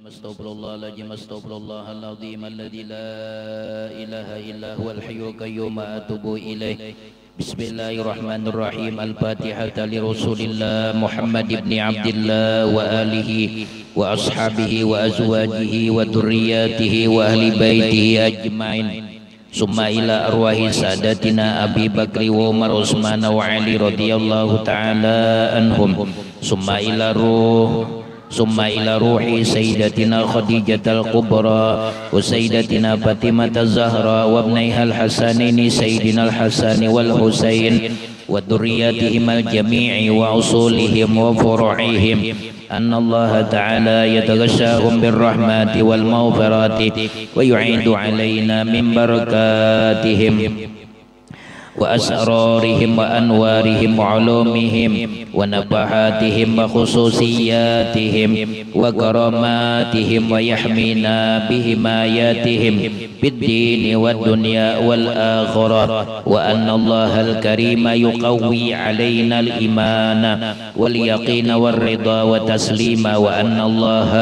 Astaghfirullahaladzim, astaghfirullahaladzim alladzi la ilaha illa huwal hayyul qayyum atubu ilaih. Bismillahirrahmanirrahim. Al-Fatihah li Rasulillah Muhammad ibn Abdillah wa alihi wa ashabihi wa azwajihi wa dhurriyyatihi wa ahli baitihi ajmain. Summa ila arwahi sadatina Abi Bakri wa Umar Utsman wa Ali radhiyallahu ta'ala anhum. Summa ila ruhi sayyidatina Khadijatul Kubra wa sayyidatina Fatimah Zahra wa ibnaiha al-Hasanaini sayyidina al-Hasani wal Husain wa dhurriyyatihim al-jami'i wa usulihim wa furu'ihim. Anna Allah Ta'ala yataghashahum birrahmati wal maghfirati wa yu'idu alaina min barakatihim wa asrarihim wa anwarihim wa ulumihim wa nabahatihim wa khususiyatihim wa karamatihim wa yahmina bihimayatihim bid-dini wad dunya wal akhirah. Wa anna Allah al-karima yuqawwi alaina al-imana wal yaqina wal ridha wa taslima. Wa anna Allah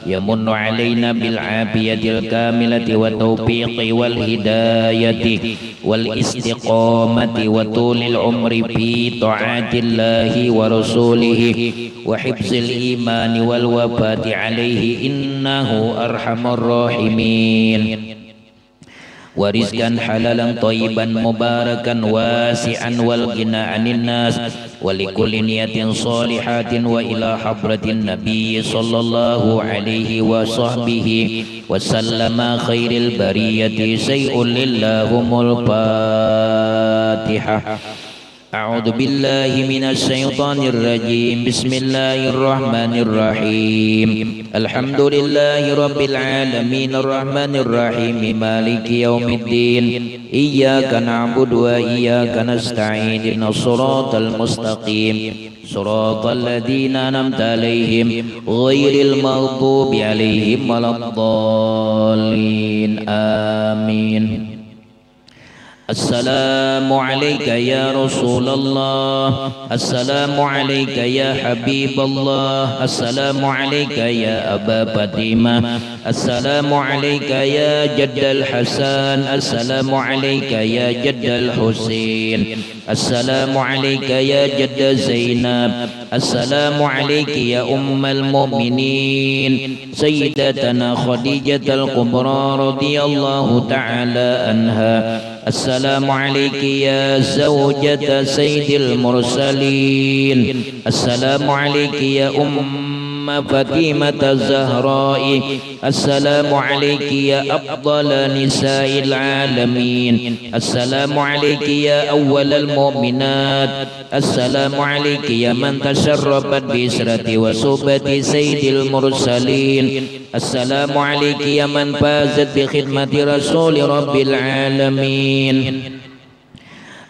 yamunnu alaina bil afiyatil kamilati wa tawfiqi wal hidayati wal istiqamati wa tulil umri fi ta'atillahi wa rasulihi wa hifzil imani wal wafati alaihi innahu arhamar rahimin. Wa rizqan halalan thayyiban mubarakan wasi'an wal ghina 'anil nas wa likulli niyatin shalihatin wa ila hadratin nabiy sallallahu alaihi wa sahbihi wa sallama khairil bariyati sayyul lillahumul Fatihah. A'udzu billahi minasy syaithanir rajim. Bismillahir rahmanir rahim. Alhamdulillahi rabbil alamin arrahmanir rahim maliki yaumiddin. Iyyaka na'budu wa iyyaka nasta'in. Ihdinas siratal mustaqim. Siratal ladzina an'amta 'alaihim ghairil maghdubi 'alaihim waladdallin. Amin. Assalamu alayka ya Rasulullah. Assalamu alayka ya Habiballah. Assalamu alayka ya Aba Fatimah. Assalamu alayka ya Jaddal Hasan. Assalamu alayka ya Jaddal Husain. Assalamu alayka ya Jadda Zainab. Assalamu alayki ya Ummul Mu'minin Sayyidatana Khadijatul Kubra radhiyallahu ta'ala anha. Assalamu alayki ya zawjata sayyidil mursalin. Assalamu alayki ya Fatimah Zahra'i. Assalamu alayki ya afdala nisa'il alamin. Assalamu alayki ya awwalal mu'minat. Assalamu alayki ya man tasharrabat bi israti wa subati sayyidil mursalin. Assalamu alayki ya man fazat bi khidmati rasuli rabbil alamin.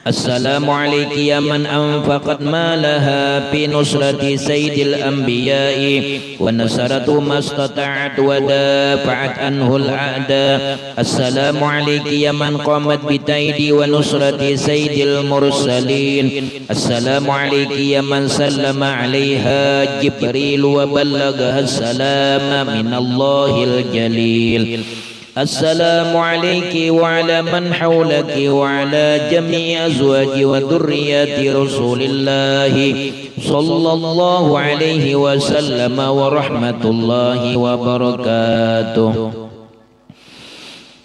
Assalamu alayki ya man anfaqat malaha fi nusrati sayyidil anbiya'i wa nasaratu mastata'at wa dafa'at anhu al-a'da. Assalamu alayki ya man qamat bitaidi wa nusrati sayyidil mursalin. Assalamu alayki ya man sallama 'alaiha Jibril wa ballaghaha as-salama min Allahil jalil. Assalamu alayki wa ala man hawlaki wa ala jami'i azwaji wa dhurriyyati Rasulillahi sallallahu alaihi wa sallam wa rahmatullahi wa barakatuh.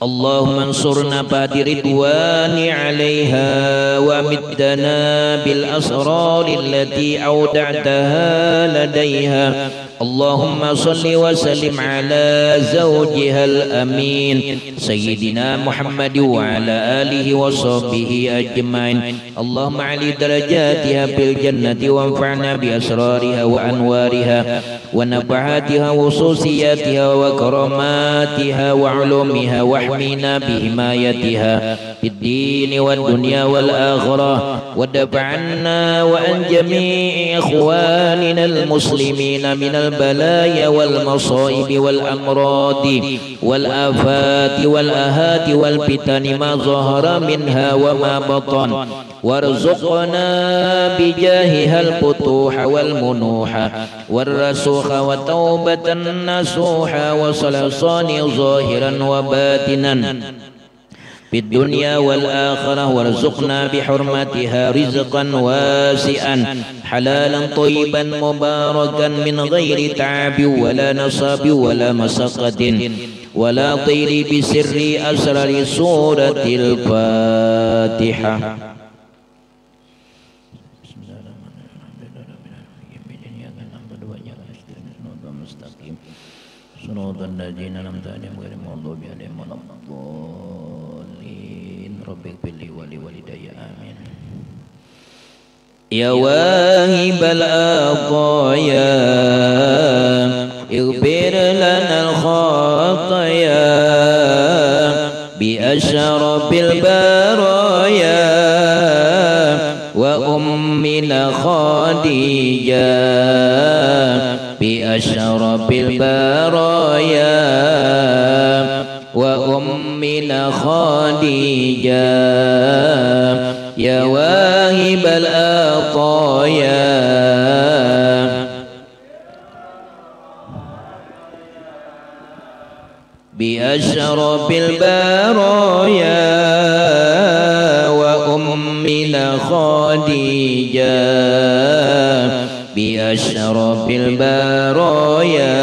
Allahumma ansurna ba'di ridwani 'alaiha wa middana bil asrari allati awda'taha ladaiha. Allahumma salli wa sallim ala zawjihal amin Sayyidina Muhammad wa ala alihi wa sahbihi ajmain. Allahumma ali darajatiha fil jannati wa anfa'na bi asrariha wa anwariha wa nabahatiha wa khususiyatiha wa karamatiha wa ulumiha wa ahmina bi himayatiha fid dini wad dunya wal akhirah wa dafa'anna wa an jami'i ikhwanina al muslimina minal البلايا والمصائب والأمراض والآفات والآهات والفتن ما ظهر منها وما بطن، وارزقنا بجاهها الفتوح والمنوح والرسوخ وتوبة نصوحا وصلصان ظاهرا وباطنا في الدنيا والآخرة، وارزقنا بحرمتها رزقا واسعا حلالا طيبا مباركا من غير تعب ولا نصاب ولا مسقة ولا طير، بسر أسرار سورة الفاتحة. صراط الذين أنعمت عليهم غير المغضوب عليهم ولا الضالين. رب اغفر لي ولوالدي آمين. يا واهب العطايا اغفر لنا الخطايا بأشرف البرايا وأمنا خديجة بأشرف البرايا وأمنا خديجة يا واهب العطايا بأشرف البرايا وأمنا خديجة بأشرف البرايا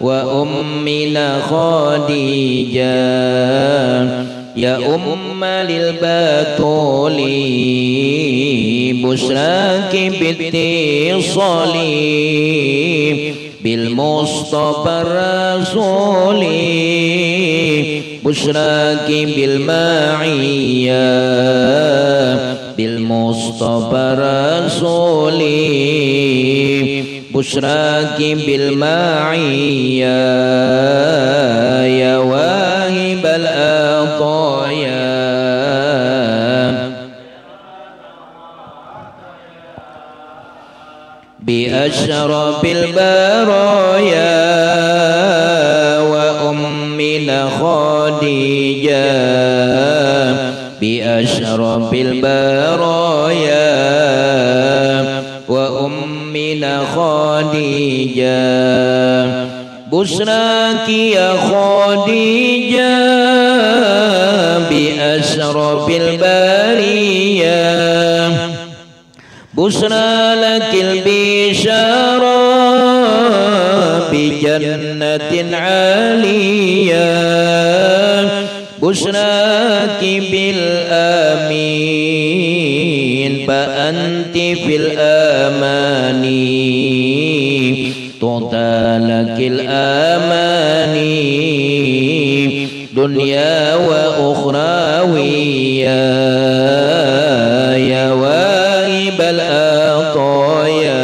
وأمنا خديجة يا أم للبتول بشراك بالاتصال بالمصطفى الرسول بشراك بالمعية بالمصطفى الرسول بشراك بالمعية يا واهب العطايا بأشرف البرايا وأمنا خديجة بأشرف البرايا وأمنا خديجة بشراك يا خديجة بأشرف البرية بشرى لك البشارة بجنة عالية بشراك بالآمين فأنت في الآمان تعطى لك الآماني دنيا وأخروية يا واهب العطايا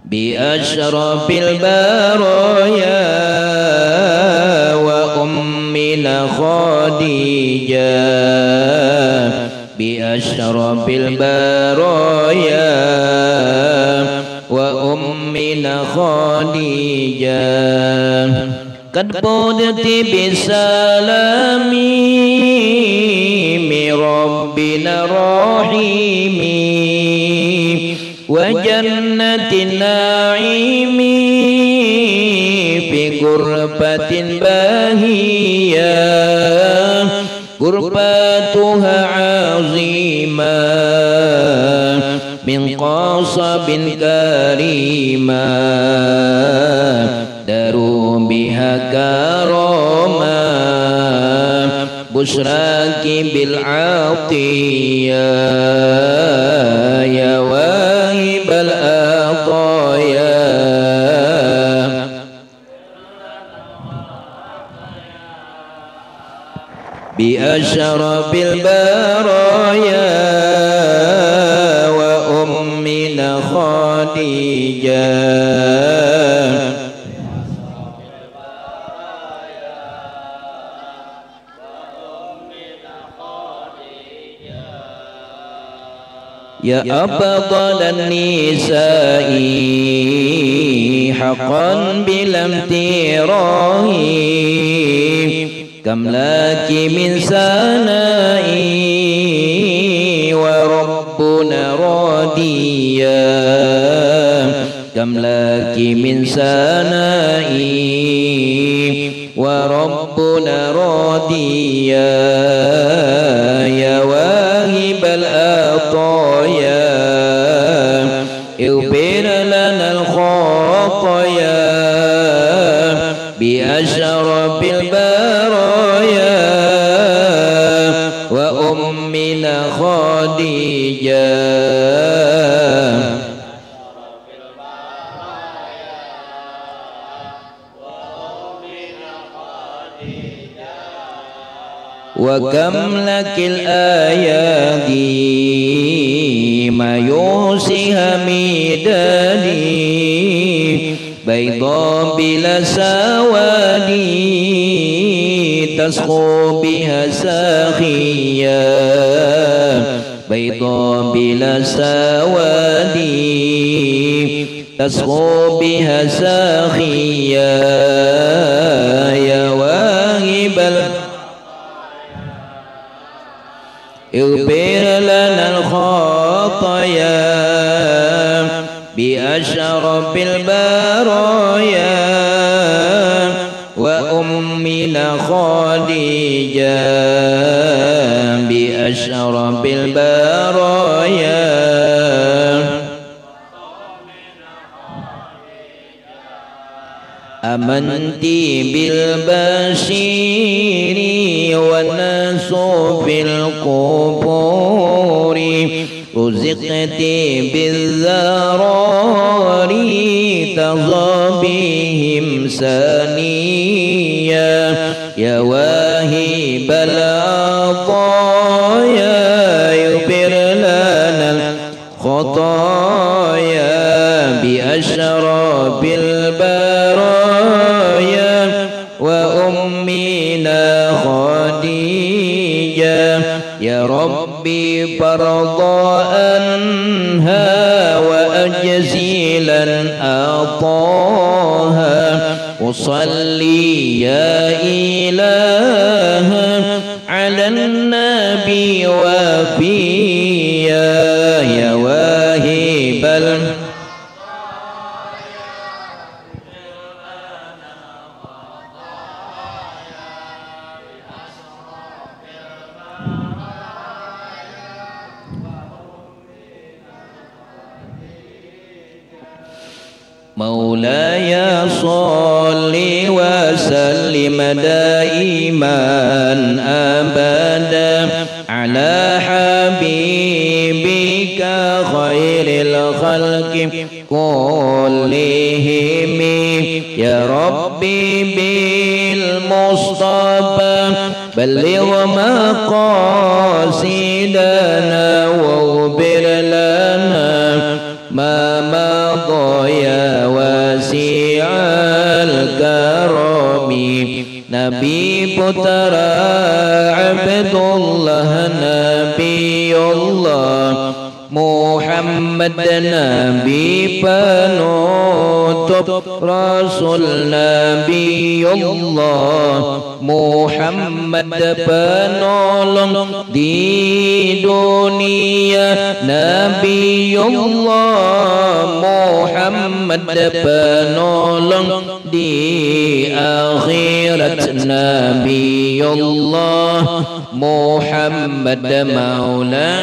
بأشرف البرايا وأمنا خديجة بأشرف البرايا وأمنا خديجة قد بدت بسلام من ربنا الرحيم وجنة النعيم في غرفة باهية غرفتها عظيمة من قصب كريمة داروا بها كرامة بشراك بالعطية يا واهب العطايا بأشرف البرايا وأمنا خديجة يا أفضل النساء حقا بلا امتراء كم لك من سناء وربنا راضيا كم لك من سناء وربنا راضيا يا واهب العطايا اغفر لنا الخطايا بأشرف البرايا وأمنا خديجة وكم لك الأيادي ما يوصيها ميدادي بيضاء بلا سواد تسقو بها ساخيا بيضاء بلا سواد تسقو بها ساخيا يا واهب اغفر لنا الخطايا بأشرف البرايا وأمنا خديجة بأشرف البرايا آمنت بالبشير والناس في القبور رزقت بالذرار تغبيهم سانيا يا واهب العطايا يغفر لنا الخطايا بأشرف البرايا وأمنا خديجة يا ربي فرضا عنها وأجزيلا أعطاها وصلي يا إله على النبي وفيا يا واهب مولاي صل وسلم دائما أبدا على حبيبك خير الخلق كلهم يا ربي بالمصطفى بلغ مقاصدنا واغفر لنا ما مضى يا واسع الكرم نبي بترى عبد الله نبي الله محمد نبي بنوتب رسول نبي الله محمد penolong di dunia Nabi Allah Muhammad penolong di akhirat Nabi Allah Muhammad maula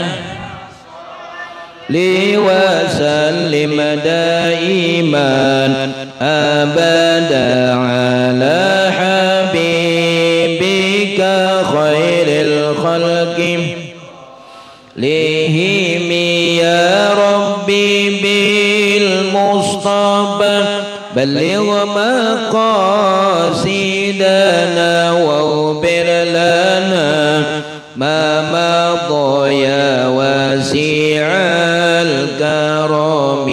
وسلم دائما أبدا على حبيبك خير الخلق لهم يا ربي بالمصطفى بلغ مقاصدنا واغفر لنا ما مضى يا واسع الكرم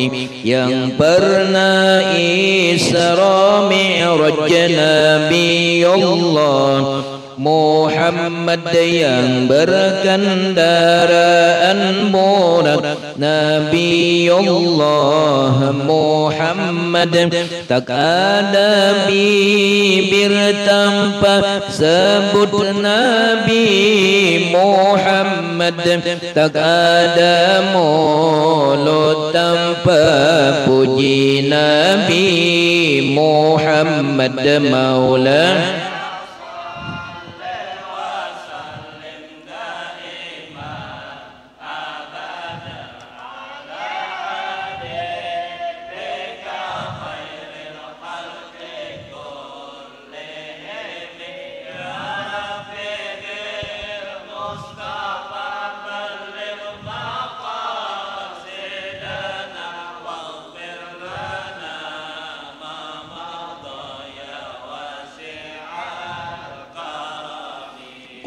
yang pernah Isra Mi'raj Nabi Allah Muhammad yang berkendaraan murah Nabiullah Muhammad. Tak ada bibir tanpa sebut Nabi Muhammad. Tak ada mulut tanpa puji Nabi Muhammad. Maula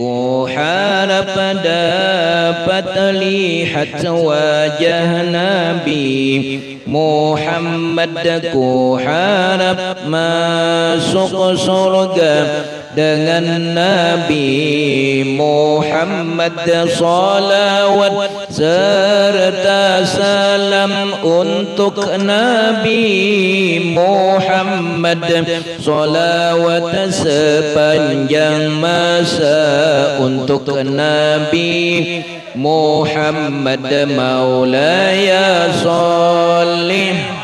ku harap dapat lihat wajah Nabi Muhammad. Ku harap masuk surga dengan Nabi Muhammad. Salawat serta salam untuk Nabi Muhammad. Salawat sepanjang masa untuk Nabi Muhammad. Maulaya sholli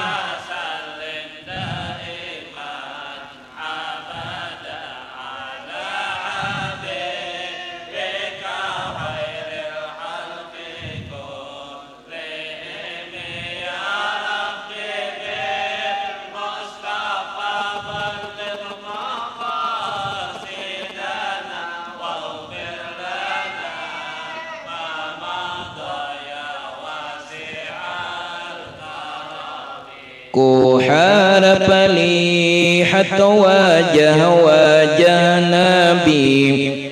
ku harap lihat wajah Nabi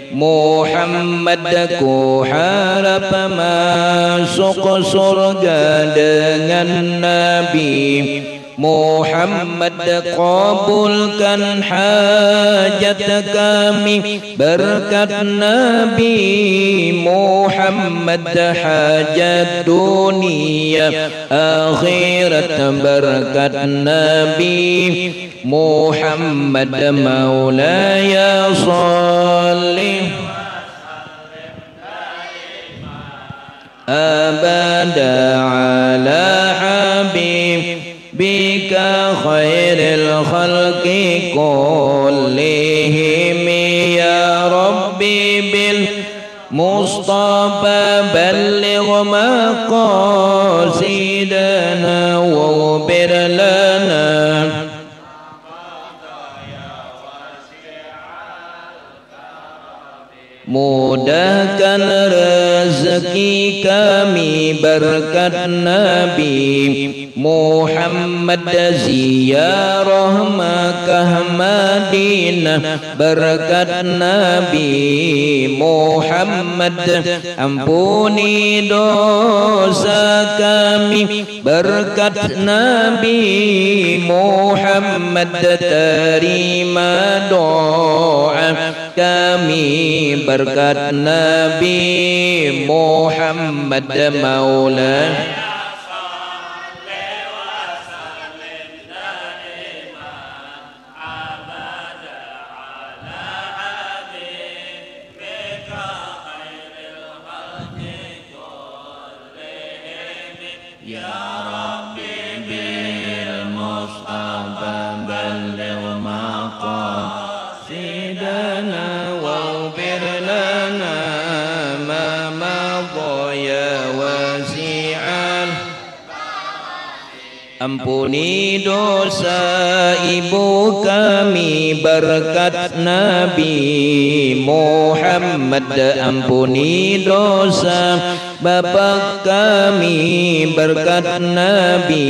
Muhammad. Ku harap masuk surga dengan Nabi Muhammad. Qabulkan hajat kami berkat Nabi Muhammad. Hajat dunia akhirat berkat Nabi Muhammad. Maulaya sholli abada ala habibika khairil khalqi kullihim. Ya Rabbi bil Mustafa balligh maqasidana waghfir lana. Mudahkan rezeki kami berkat Nabi Muhammad. Ziarah Makkah Madinah berkat Nabi Muhammad. Ampuni dosa kami berkat Nabi Muhammad. Terima doa kami berkat Nabi Muhammad. Maula ampuni dosa ibu kami berkat Nabi Muhammad. Ampuni dosa bapa kami berkat Nabi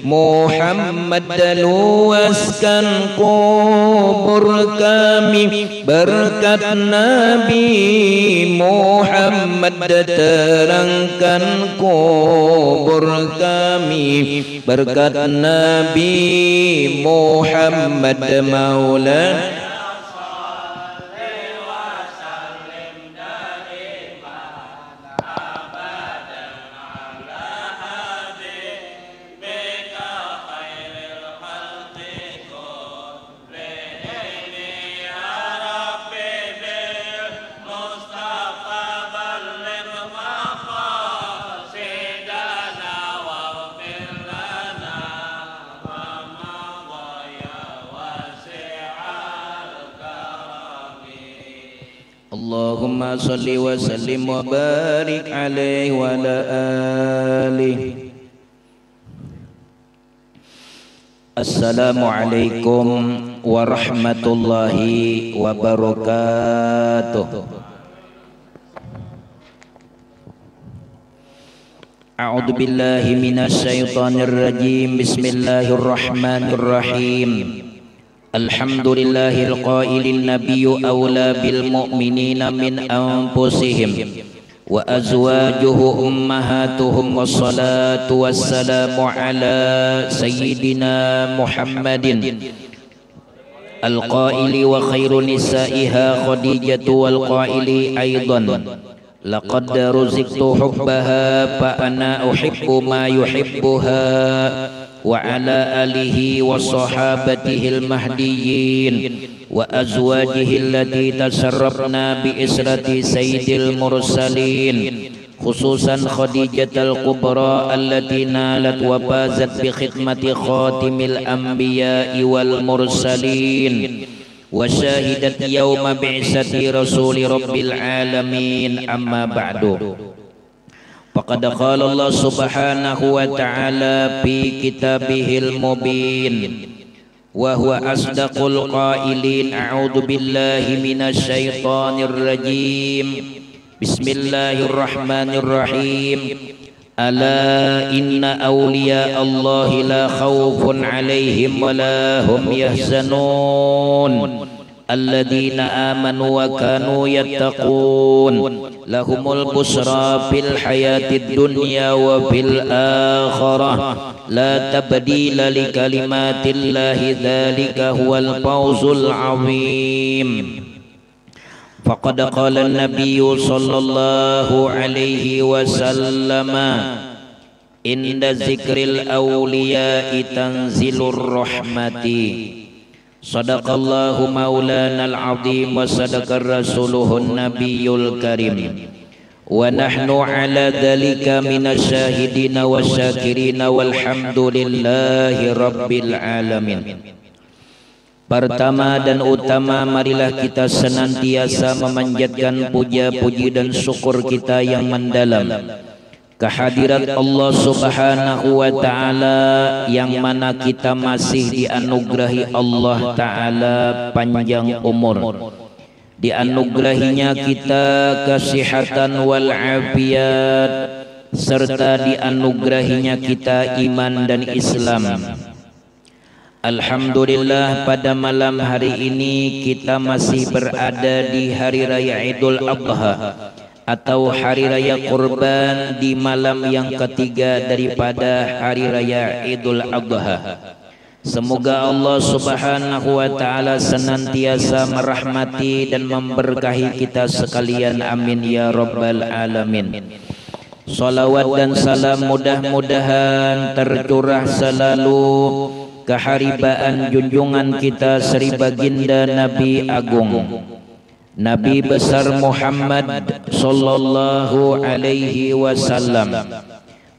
Muhammad. Luaskan kubur kami berkat Nabi Muhammad. Terangkan kubur kami berkat Nabi Muhammad. Maula Allahumma salli wa sallim wa barik alaihi wa ala alihi. Assalamualaikum warahmatullahi wabarakatuh. A'udzu billahi minasy syaithanir rajim. Bismillahirrahmanirrahim. Alhamdulillahil qailin nabiyyu aula bil mu'minina min anfusihim wa azwajuhu ummahatuhum wassalatu wassalamu ala sayyidina Muhammadin al-qaili wa khairu nisaiha Khadijatu wal qaili aidan laqad ruziqtu hubbaha fa ana uhibbu ma yuhibbuha wa ala alihi wa sahabatihil mahdiyyin wa azwajihi allati tasarrafna bi israti sayyidil mursalin khususan Khadijatul Kubra allati nalat wa fazat bi khidmati khatimil anbiya'i wal mursalin wa syahidat yawma bi'sati rasuli rabbil alamin. Amma ba'du. Faqad qala Allah subhanahu wa ta'ala fi kitabihil mubin wa huwa asdaqul qailin. A'udzu billahi minasy syaithanir rajim. Bismillahirrahmanirrahim. Ala inna awliya Allahi la khawfun 'alaihim wa la hum yahzanun alladzina amanu wa kanu yattaqun lahumul busra fil hayatid dunya wa fil akhirah la tabdila li kalimatillahi dzalika huwal fawzul azim. Faqad qala an-nabiyyu sallallahu alaihi wasallam inda zikril awliya'i tanzilur rahmati. Sadaqallahu maulana al-azim wa sadaqar rasuluhun nabiyyul karim wa nahnu ala dhalika minasyahidina wa syakirina walhamdulillahi rabbil alamin. Pertama dan utama, marilah kita senantiasa memanjatkan puja-puji dan syukur kita yang mendalam kehadirat Allah subhanahu wa ta'ala, yang mana kita masih dianugerahi Allah ta'ala panjang umur, dianugerahinya kita kesehatan wal afiat, serta dianugerahinya kita iman dan Islam. Alhamdulillah, pada malam hari ini kita masih berada di hari raya Idul Adha atau hari raya kurban, di malam yang ketiga daripada hari raya Idul Adha. Semoga Allah subhanahu wa ta'ala senantiasa merahmati dan memberkahi kita sekalian, amin ya rabbal alamin. Salawat dan salam mudah-mudahan tercurah selalu keharibaan junjungan kita Sri Baginda Nabi Agung, Nabi besar Muhammad sallallahu alaihi wasallam,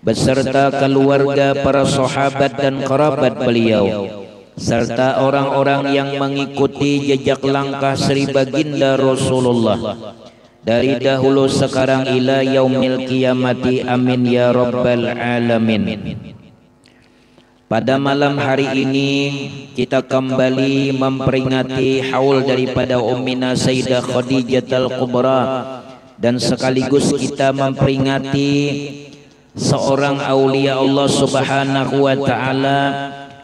beserta keluarga, para sahabat dan kerabat beliau, serta orang-orang yang mengikuti jejak langkah Sri Baginda Rasulullah dari dahulu sekarang ila yaumil qiyamati, amin ya rabbal alamin. Pada malam hari ini kita kembali memperingati haul daripada Ummina Sayyidah Khadijatul Kubra, dan sekaligus kita memperingati seorang aulia Allah subhanahu wa ta'ala,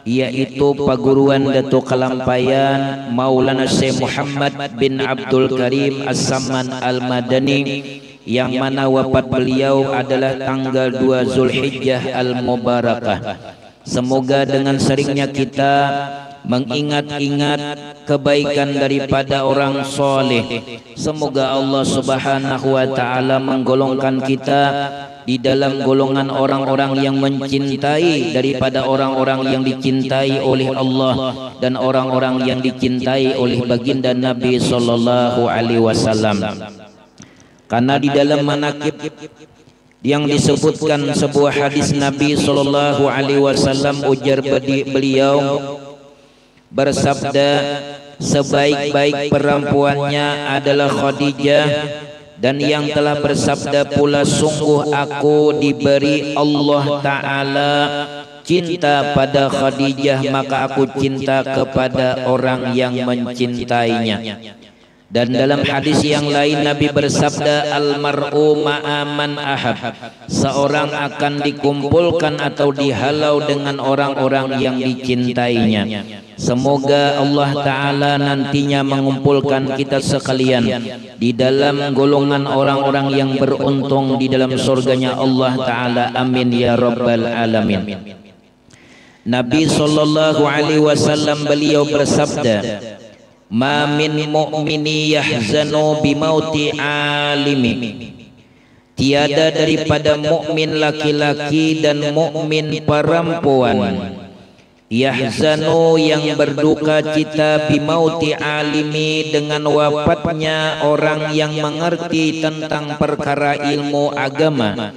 yaitu paguruan Datuk Kalampayan Maulana Syekh Muhammad bin Abdul Karim As-Samman Al-Madani, yang mana wafat beliau adalah tanggal 2 Zulhijjah Al-Mubarakah. Semoga dengan seringnya kita mengingat-ingat kebaikan daripada orang soleh, semoga Allah subhanahu wa ta'ala menggolongkan kita di dalam golongan orang-orang yang mencintai daripada orang-orang yang dicintai oleh Allah dan orang-orang yang dicintai oleh baginda Nabi sallallahu alaihi wasallam. Karena di dalam manaqib yang disebutkan sebuah hadis Nabi sallallahu alaihi wasallam, ujar beliau bersabda, sebaik-baik perempuannya adalah Khadijah, Dan yang telah bersabda pula, sungguh aku diberi Allah Ta'ala cinta pada Khadijah, maka aku cinta kepada orang yang mencintainya. Dan dalam hadis yang lain Nabi bersabda, almar'u ma'aman ahab, seorang akan dikumpulkan atau dihalau dengan orang-orang yang dicintainya. Semoga Allah Ta'ala nantinya mengumpulkan kita sekalian di dalam golongan orang-orang yang beruntung di dalam surganya Allah Ta'ala. Amin ya rabbal alamin. Nabi sallallahu alaihi wasallam beliau bersabda, ma min mu'mini yahzanu bimauti alimi, tiada daripada mukmin laki-laki dan mukmin perempuan yahzanu yang berduka cita bimauti alimi dengan wafatnya orang yang mengerti tentang perkara ilmu agama,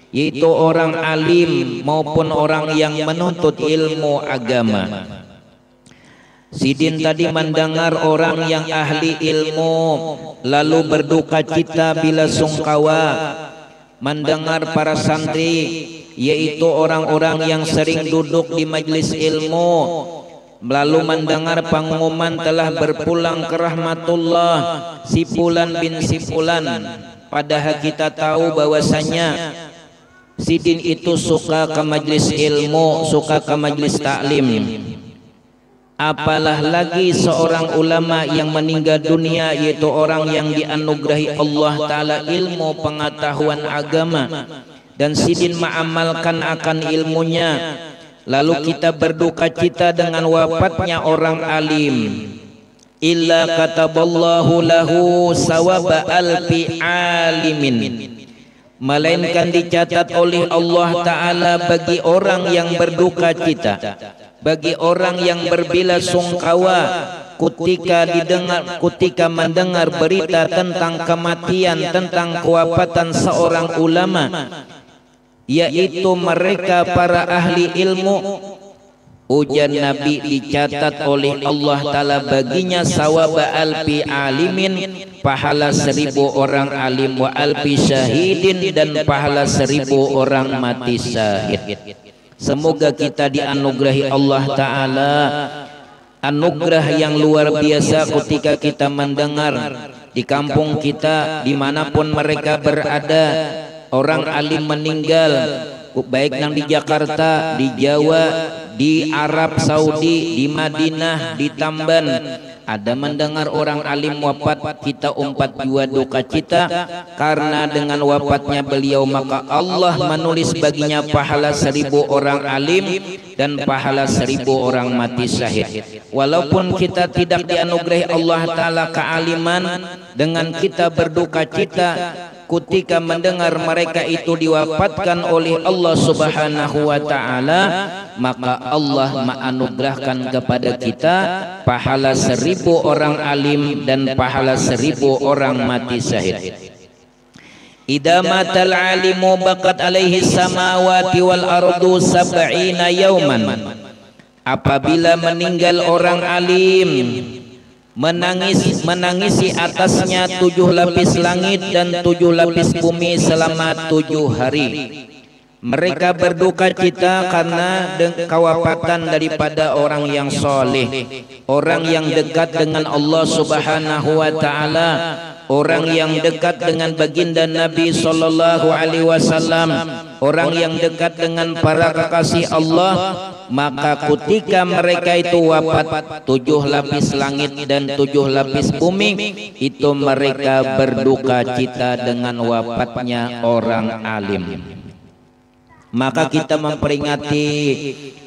yaitu orang alim maupun orang yang menuntut ilmu agama. Sidin tadi mendengar orang yang ahli ilmu lalu berduka cita bila sungkawa, mendengar para santri yaitu orang-orang yang sering duduk di majlis ilmu lalu mendengar pengumuman telah berpulang ke rahmatullah si fulan bin si fulan, padahal kita tahu bahwasanya Sidin itu suka ke majlis ilmu, suka ke majlis taklim. Apalah lagi seorang ulama yang meninggal dunia, yaitu orang yang dianugerahi Allah Ta'ala ilmu pengetahuan agama, dan Sidin mengamalkan akan ilmunya. Lalu kita berduka cita dengan wafatnya orang alim. Illa kataballahu lahu sawaba alfi alimin, melainkan dicatat oleh Allah Ta'ala bagi orang yang berduka cita, bagi orang yang berbela sungkawa ketika mendengar berita tentang kematian, tentang kewafatan seorang ulama, yaitu mereka para ahli ilmu. Ujar Nabi, dicatat oleh Allah Ta'ala baginya sawaba alfi alimin, pahala 1000 orang alim, wa alfi syahidin, dan pahala 1000 orang mati syahid. Semoga kita dianugerahi Allah Ta'ala anugerah yang luar biasa ketika kita mendengar di kampung kita, dimanapun mereka berada, orang alim meninggal, baik yang di Jakarta, di Jawa, di Arab Saudi, di Madinah, di Tamban, ada mendengar orang alim wafat, kita umpat jua duka cita karena dengan wafatnya beliau, maka Allah menulis baginya pahala 1000 orang alim dan pahala 1000 orang mati syahid. Walaupun kita tidak dianugerahi Allah Ta'ala kealiman, dengan kita berduka cita ketika mendengar mereka itu diwafatkan oleh Allah Subhanahu wa Ta'ala, maka Allah menganugerahkan kepada kita pahala 1000 orang alim dan pahala 1000 orang mati syahid. Idza matal alimu baqat alaihi samawati wal ardu 70 yauman, apabila meninggal orang alim, menangisi atasnya 7 lapis langit dan 7 lapis bumi selama 7 hari. Mereka berduka cita karena kewafatan daripada orang yang soleh, orang yang dekat dengan Allah Subhanahu wa Ta'ala, orang yang dekat dengan baginda Nabi Sallallahu Alaihi Wasallam, orang yang dekat dengan para kekasih Allah. Maka ketika mereka itu wafat, 7 lapis langit dan 7 lapis bumi, itu mereka berduka cita dengan wafatnya orang alim. Maka kita memperingati,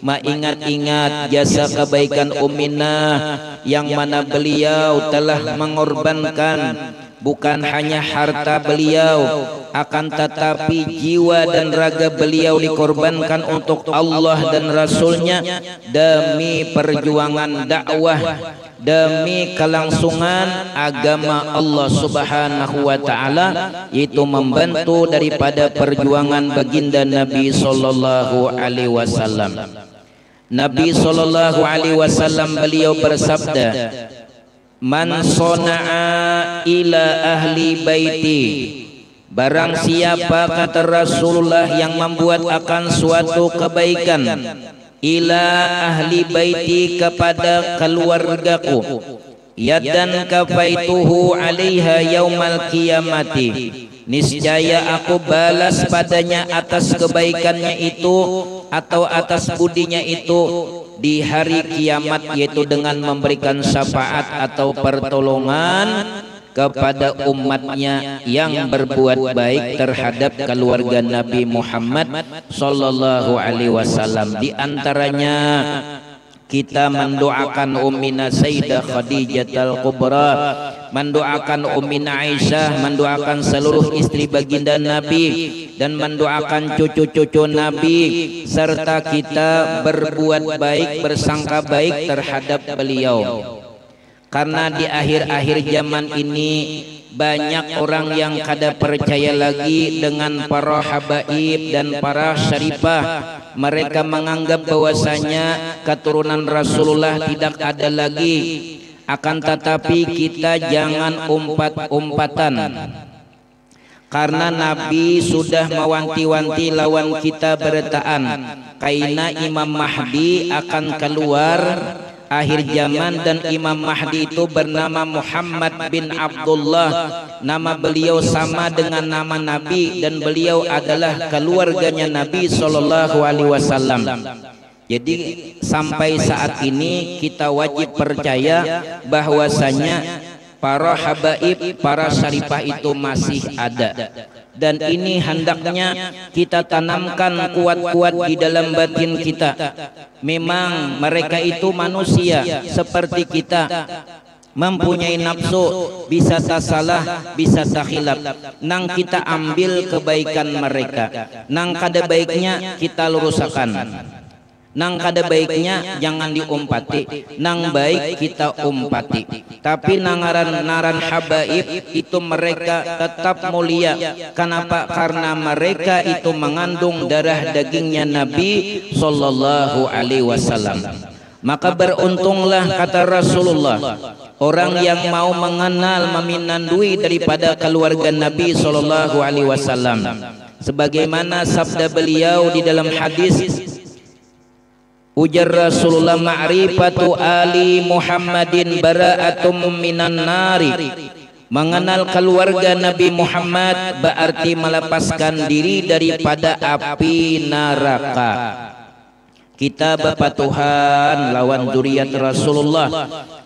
mengingat-ingat jasa kebaikan Uminah yang mana beliau telah mengorbankan bukan hanya harta beliau, akan tetapi jiwa dan raga beliau dikorbankan untuk Allah dan Rasulnya demi perjuangan dakwah, demi kelangsungan agama Allah Subhanahu wa Ta'ala, yaitu membantu daripada perjuangan baginda Nabi Sallallahu Alaihi Wasallam. Nabi Sallallahu Alaihi Wasallam beliau bersabda, Man sona'a ila ahli baiti, barang siapa kata Rasulullah yang membuat akan suatu kebaikan, ila ahli baiti kepada keluargaku, yadan kafaituhu alaiha yaumal qiyamati, niscaya aku balas padanya atas kebaikannya itu atau atas budinya itu di hari kiamat, yaitu dengan memberikan syafaat atau pertolongan kepada umatnya yang berbuat baik terhadap keluarga Nabi Muhammad sallallahu alaihi wasallam. Di antaranya kita mendoakan Ummina Sayyidah Khadijatul Kubra, mendoakan Ummina Aisyah, mendoakan seluruh istri baginda Nabi, dan mendoakan cucu-cucu Nabi, serta kita berbuat baik, bersangka baik terhadap beliau. Karena di akhir-akhir zaman ini banyak orang yang kada percaya lagi dengan para habaib dan para syarifah. Mereka menganggap bahwasanya keturunan Rasulullah tidak ada lagi. Akan tetapi kita jangan umpat-umpatan, karena Nabi sudah mewanti-wanti lawan kita bertaan, kaina Imam Mahdi akan keluar akhir zaman, dan Imam Mahdi itu bernama Muhammad bin Abdullah. Nama beliau sama dengan nama Nabi, dan beliau adalah keluarganya Nabi sallallahu alaihi wasallam. Jadi sampai saat ini kita wajib percaya bahwasanya para habaib, para syarifah itu masih ada. Dan ini hendaknya kita tanamkan kuat-kuat di dalam batin kita. Memang mereka itu manusia seperti kita, mempunyai nafsu, bisa tak salah, bisa tak khilaf. Nang kita ambil kebaikan mereka, nang kada baiknya kita lurusakan. Nang kada baiknya jangan diumpati, nang baik kita umpati. Tapi naran habaib itu mereka tetap mulia. Kenapa? Karena mereka itu mengandung darah dagingnya Nabi sallallahu alaihi wasallam. Maka beruntunglah kata Rasulullah orang yang mau mengenal, meminandui daripada keluarga Nabi sallallahu alaihi wasallam. Sebagaimana sabda beliau di dalam hadis, ujar Rasulullah, ma'rifatu ali Muhammadin bara'atum minan nari. Mengenal keluarga Nabi Muhammad berarti melepaskan diri daripada api neraka. Kita berpatuhan lawan zuriat Rasulullah,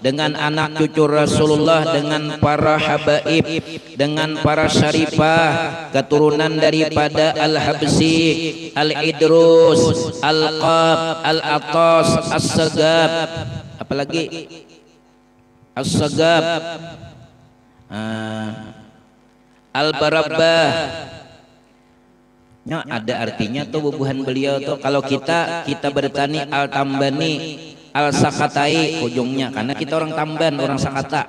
dengan anak cucu Rasulullah, dengan para habaib, dengan para syarifah keturunan daripada Al-Habsi, Al-Idrus, Al-Qab, Al-Atas, As-Sagab, apalagi As-Sagab, Al-Barabbah. Ada artinya tuh bubuhan beliau tuh. Kalau kita bertani Al-Tambani, Al-Sakatai ujungnya, karena kita orang Tamban, orang Sakata.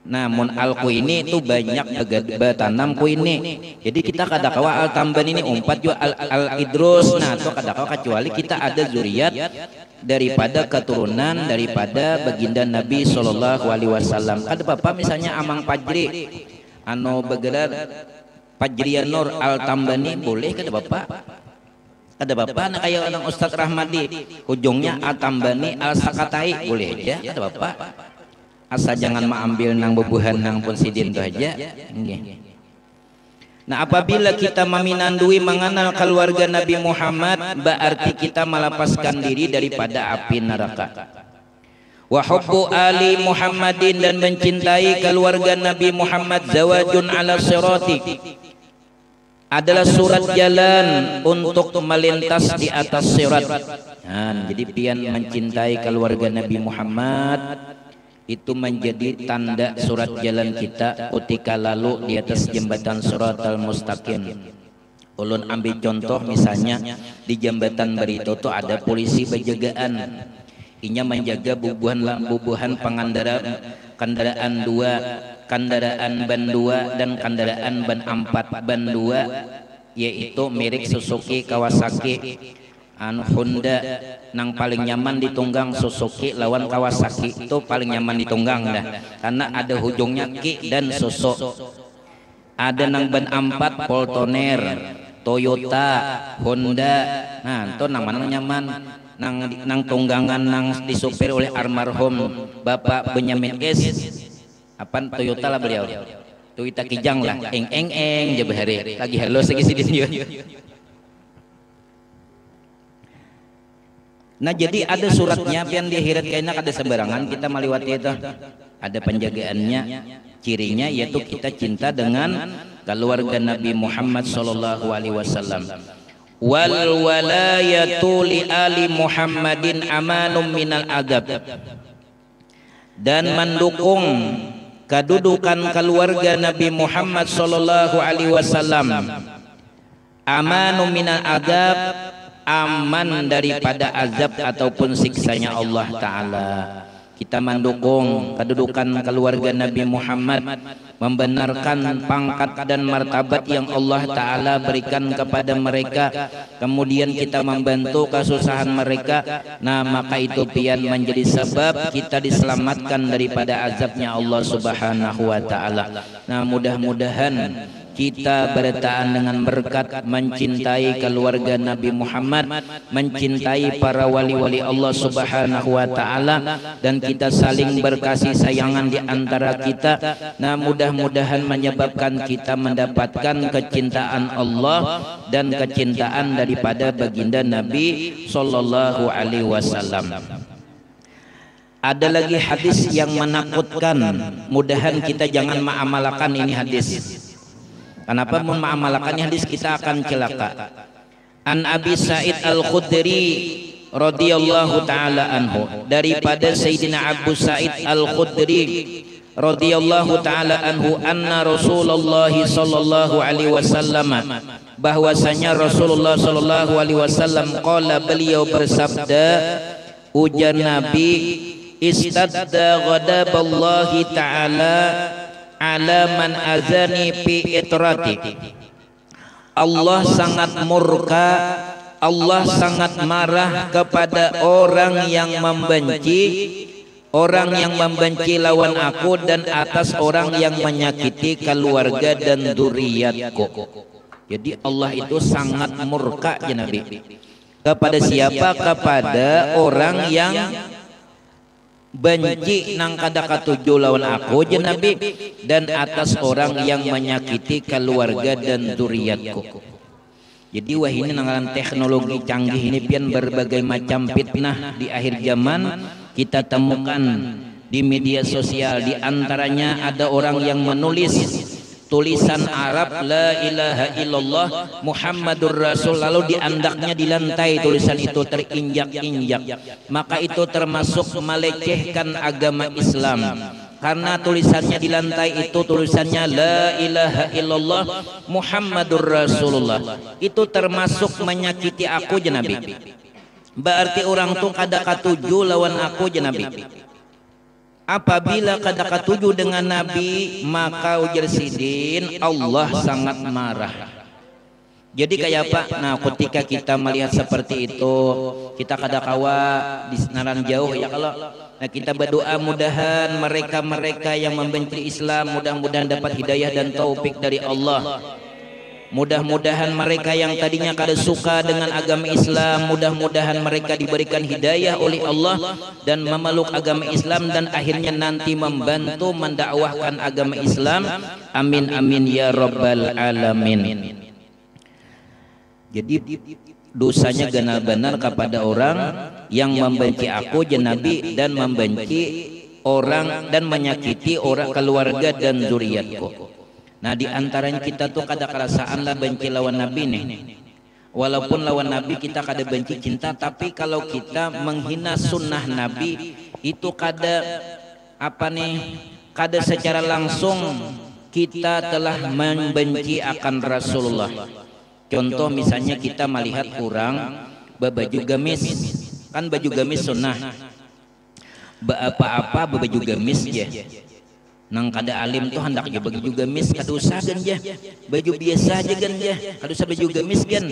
Namun alku ini tuh banyak bertanam ku ini. Jadi kita kadakawa Al-Tamban ini umpat juga Al-Idrus. Nah tuh kadakawa kecuali kita ada zuriat daripada keturunan daripada baginda Nabi sallallahu alaihi wasallam. Ada bapak misalnya Amang Pajri anu begelar Pajrian Nur Al-Tambani, boleh kada bapak? Ada bapak nak kayak orang Ustadz Rahmadi ujungnya Al-Tambani Al-Sakatai, boleh aja kada bapak? Asal jangan mengambil nang bubuhan nang pun sidin tu aja. Nah apabila kita meminandui mengenal keluarga Nabi Muhammad, berarti kita melepaskan diri daripada api neraka. Wa hubbu ali Muhammadin, dan mencintai keluarga Nabi Muhammad, zawajun ala sirati, adalah surat jalan untuk melintas di atas sirat. Nah, jadi pian mencintai keluarga Nabi Muhammad itu menjadi tanda surat jalan kita ketika lalu di atas jembatan Shiratal Mustaqim. Ulun ambil contoh misalnya di jembatan Barito itu ada polisi penjagaan. Inya menjaga bubuhan kendaraan dua, kendaraan ban 2 dan kendaraan ban 4. Ban 2 yaitu merek Suzuki Kawasaki, Honda nang paling nyaman ditunggang Suzuki lawan Kawasaki itu paling nyaman ditunggang dah, karena ada hujungnya Ki dan Suso. Ada nang ban 4 Poltoner, Toyota, Honda. Nah itu nang mana nyaman, nang tunggangan nang disupir oleh almarhum Bapak Benyamin S. Apaan Toyota lah beliau, Toyota Kijang lah, eng jebehari lagi halo segisi dia. Nah jadi ada suratnya pian di akhirat kayaknya ada sembarangan kita meliwati itu, ada penjagaannya. Cirinya yaitu kita cinta dengan keluarga Nabi Muhammad sallallahu alaihi wasallam. Wal walayatu li ali Muhammadin amanum minal adab, dan mendukung kedudukan keluarga Nabi Muhammad sallallahu alaihi wasallam, amanum minal adab, aman daripada azab ataupun siksanya Allah Ta'ala. Kita mendukung kedudukan keluarga Nabi Muhammad, membenarkan pangkat dan martabat yang Allah Ta'ala berikan kepada mereka, kemudian kita membantu kesusahan mereka. Nah maka itu pian menjadi sebab kita diselamatkan daripada azabnya Allah Subhanahu wa Ta'ala. Nah mudah-mudahan kita bertahan dengan berkat mencintai keluarga Nabi Muhammad, mencintai para wali-wali Allah Subhanahu wa Ta'ala, dan kita saling berkasih sayangan di antara kita. Nah mudah-mudahan menyebabkan kita mendapatkan kecintaan Allah dan kecintaan daripada baginda Nabi sallallahu alaihi wasallam. Ada lagi hadis yang menakutkan, mudahan kita jangan mengamalkan ini hadis. Kenapa mengamalkan hadis kita akan celaka. An Abi Sa'id Al-Khudri radhiyallahu taala anhu, daripada Sayyidina Abu Sa'id Al-Khudri radhiyallahu taala anhu, anna Rasulullah sallallahu alaihi wasallam, bahwasanya Rasulullah sallallahu alaihi wasallam qala, beliau bersabda, ujar Nabi, istadda ghadaballahi taala ala man azani fi itrati. Allah sangat murka, Allah sangat marah kepada orang yang membenci lawan aku dan atas orang yang menyakiti keluarga dan dzurriyyatku. Jadi Allah itu sangat murka ya Nabi. Kepada siapa? Kepada orang yang benci nang kada katuju lawan aku je Nabi, dan atas orang yang menyakiti keluarga dan dzurriyyatku. Jadi wah ini nanggalan teknologi canggih ini pian berbagai macam fitnah di akhir zaman kita temukan di media sosial. Di antaranya ada orang yang menulis tulisan Arab la ilaha illallah Muhammadur Rasul, lalu diandaknya di lantai tulisan itu terinjak-injak, maka itu termasuk melecehkan agama Islam. Karena tulisannya di lantai itu tulisannya la ilaha illallah Muhammadur Rasulullah, itu termasuk menyakiti aku je Nabi. Berarti orang tuh kada katuju lawan aku je Nabi. Apabila kada katuju dengan Nabi, maka ujar sidin Allah sangat marah. Jadi kayak apa? Nah ketika kita melihat seperti itu, kita kada kawa di senaran jauh ya kalau nah kita berdoa mudahan mereka-mereka yang membenci Islam mudah-mudahan dapat hidayah dan taufik dari Allah. Mudah-mudahan mereka yang tadinya kada suka dengan agama Islam, mudah-mudahan mereka diberikan hidayah oleh Allah dan memeluk agama Islam dan akhirnya nanti membantu mendakwahkan agama Islam. Amin amin ya rabbal alamin. Jadi dosanya benar-benar kepada orang yang membenci aku je Nabi dan membenci orang dan menyakiti orang keluarga dan dzurriyyatku. Nah di antaranya kita tuh kada kerasaan lah benci lawan Nabi nih. Walaupun lawan Nabi kita kada benci cinta, tapi kalau kita menghina sunnah Nabi itu kada apa nih, kada secara langsung kita telah membenci akan Rasulullah. Contoh misalnya kita melihat orang berbaju gamis, kan baju gamis sunnah. Apa-apa berbaju gamis ya. Nang kada alim tuh hendak je baju gamis kada usah gan je, baju biasa aja gan je, kada usah baju gamis gan.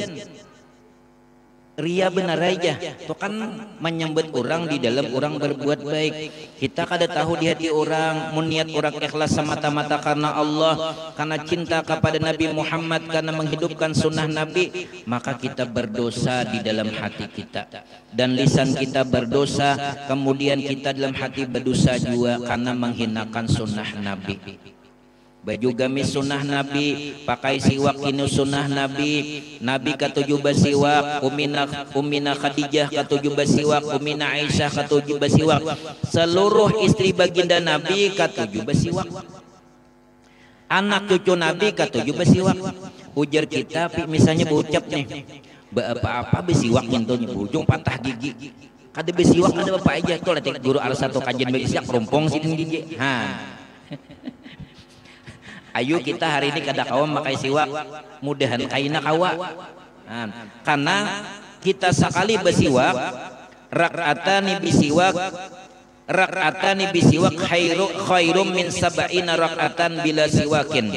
ria benar aja itu kan menyambut orang di dalam orang berbuat baik. Kita kada tahu di hati orang, niat orang ikhlas semata-mata karena Allah, karena cinta kepada Nabi Muhammad, karena menghidupkan sunnah Nabi, maka kita berdosa di dalam hati kita dan lisan kita berdosa, kemudian kita dalam hati berdosa juga karena menghinakan sunnah Nabi. Baju gamis sunnah Nabi, pakai siwak ini sunnah Nabi. Nabi ketujuh basiwak, Umina Khadijah ketujuh basiwak, Umina Aisyah ketujuh basiwak. Seluruh istri baginda Nabi ketujuh basiwak. Anak cucu Nabi ketujuh basiwak. Ujar kita, misalnya berucap nih, apa basiwak itu ujung patah gigi. Kada basiwak ada apa aja tuh letik guru al satu kajian basiwak rompong sini gigi. Ayo kita hari ini kada kawa makai siwak, mudahan kaina kawa. Karena kita sekali bersiwak, rak'atani bisiwak khairum min sab'ina rak'atan bila siwakin.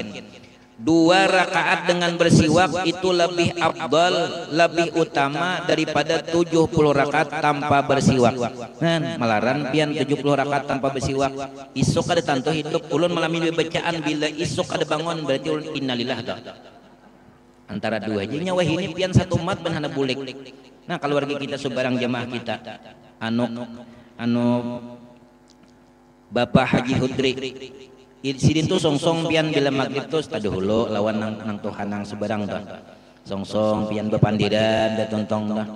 2 rakaat dengan bersiwak itu lebih afdal, lebih utama daripada 70 rakaat tanpa bersiwak. Melaran pian 70 rakaat tanpa bersiwak. Isuk ada tanto hidup ulun malami bacaan bila isuk ada bangun berarti ulun innalillah dah. Antara dua aja nyawa ini pian satu mat benhana bulik. Nah keluarga kita sebarang jamaah kita anu Bapak Haji Hudri sidin tuh songsong pian bila maghrib tuh tadi hulu lawan nang Tuhan nang sebarang dah songsong pian bepandiran da tontong dah.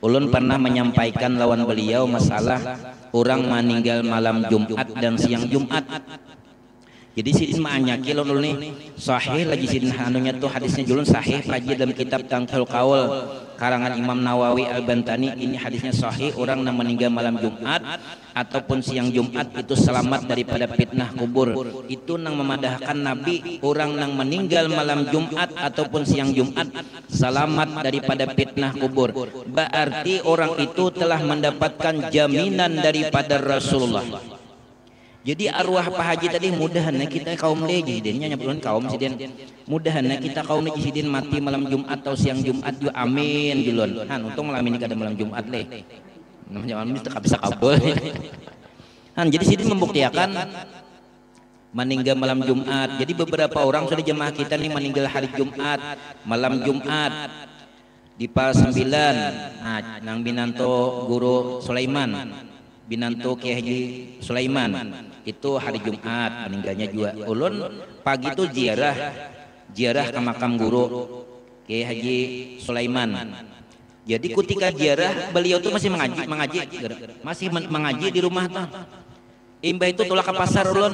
Ulun pernah menyampaikan lawan beliau masalah orang meninggal malam Jumat dan siang Jumat. Jadi sidin ma'anyaki ulun nih sahih lagi sidin anunya tuh hadisnya julun sahih kaji dalam kitab Tangkil Qaul karangan Imam Nawawi Al-Bantani. Ini hadisnya sahih, orang yang meninggal malam Jumat ataupun siang Jumat itu selamat daripada fitnah kubur. Itu nang memadahkan Nabi, orang yang meninggal malam Jumat ataupun siang Jumat selamat daripada fitnah kubur. Berarti orang itu telah mendapatkan jaminan daripada Rasulullah. Jadi arwah Pak Haji tadi mudahan kita kaum lejidennya nyebutkan kaum sidin mudahan kita kaum lejidennya mati malam Jumat atau siang Jumat juga amin julun. Untung malam ini kada malam Jumat le. Namanya malam ini tak bisa kabul. Jadi sidin membuktikan meninggal malam Jumat. Jadi beberapa orang sudah jemaah kita nih meninggal hari Jumat, malam Jumat di Pal 9. Nang binanto Guru Sulaiman, binanto Kiai Haji Sulaiman itu hari Jumat meninggalnya juga. Ulun pagi itu ziarah ke makam guru Kiai Haji Sulaiman. Jadi ketika ziarah beliau tuh masih mengaji di rumah tuh. Imbah itu tulak ke pasar ulun.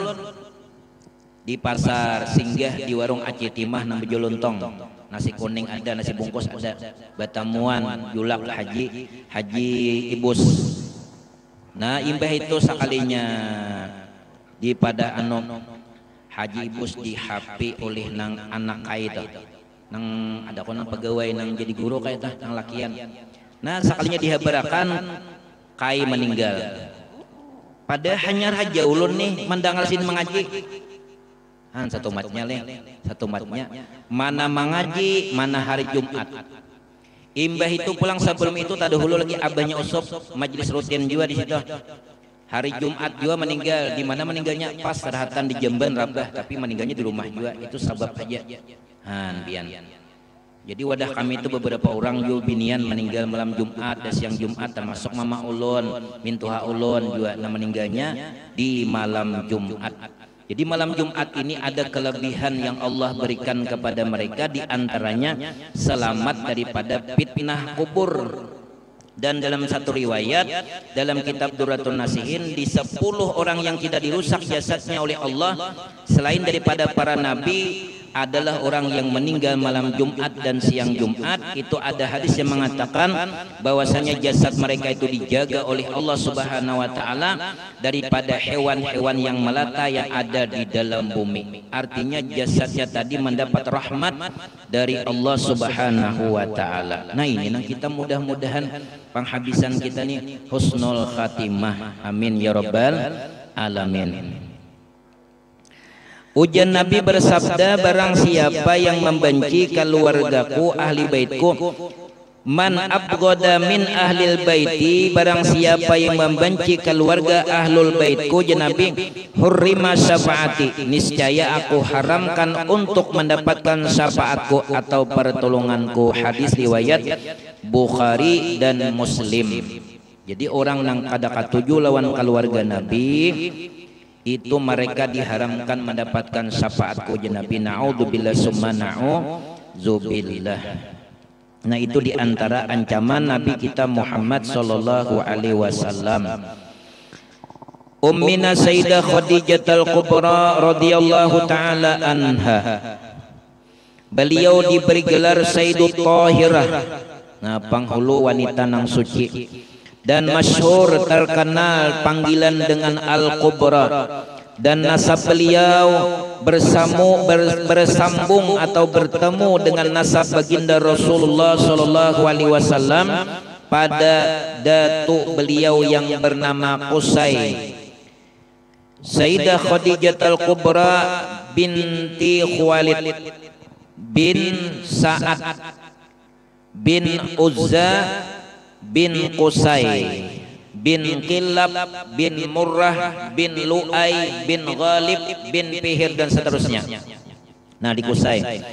Di pasar singgah di warung Aceh Timah nang bejo lontong. Nasi kuning ada, nasi bungkus ada, batamuan, julak haji ibus. Nah imbah itu sekalinya di pada haji ibus di HP oleh nang anak kaitu nang ada ko nang pegawai nang jadi guru kaitu nang lakian. Nah sekalinya dihabarakan kai meninggal. Pada hanyar haja ulun nih mendangal sin mengaji. Satu matnya mana mengaji mana hari Jumat. Imbah itu pulang sebelum itu tadi hulu lagi abahnya usop majelis rutin juga di situ. Hari Jumat juga meninggal, di mana meninggalnya pas serahatan di Jamban Rabah, tapi meninggalnya di rumah juga. Itu sabab aja. Bian. Jadi wadah kami itu beberapa orang binian meninggal malam Jumat dan siang Jumat, termasuk Mama Ulun, Mintuha Ulun juga meninggalnya di malam Jumat. Jadi malam Jumat ini ada kelebihan yang Allah berikan kepada mereka, di antaranya selamat daripada fitnah kubur. Dan dalam satu riwayat dalam kitab Durratun Nasihin, di 10 orang yang tidak dirusak jasadnya oleh Allah selain daripada para nabi adalah orang yang meninggal malam Jumat dan siang Jumat. Itu ada hadis yang mengatakan bahwasanya jasad mereka itu dijaga oleh Allah Subhanahu wa taala daripada hewan-hewan yang melata yang ada di dalam bumi. Artinya jasadnya tadi mendapat rahmat dari Allah Subhanahu wa taala. Nah ini nang kita mudah-mudahan penghabisan kita nih husnul khatimah. Amin ya rabbal alamin. Ujian Nabi bersabda, barang siapa yang membenci keluargaku, ahli baitku, Man abghada min ahlil baiti, barang siapa yang membenci keluarga ahlul baitku, Nabi, hurrima syafaati, niscaya aku haramkan untuk mendapatkan syafaatku atau pertolonganku. Hadis riwayat Bukhari dan Muslim. Jadi orang nang kada katuju lawan keluarga Nabi itu mereka diharamkan mendapatkan syafaatku Nabi. Naudzubillah summa na'udzubillah. Nah itu diantara ancaman Nabi kita Muhammad sallallahu alaihi wasallam. Ummina Sayyidah Khadijatul Kubra radhiyallahu taala anha, beliau diberi gelar Sayyidut Thahirah, nah penghulu wanita nang suci, dan masyhur terkenal panggilan dengan Al-Kubra, dan nasab beliau bersambung atau bertemu dengan nasab baginda Rasulullah sallallahu alaihi wasallam pada datuk beliau yang bernama Qusay. Sayyidah Khadijatul Kubra binti Khuwailid bin Sa'ad bin Uzza bin Qusay bin Qilab bin Murrah bin Lu'ay bin Ghalib bin Fihir dan seterusnya. Nah di Qusay.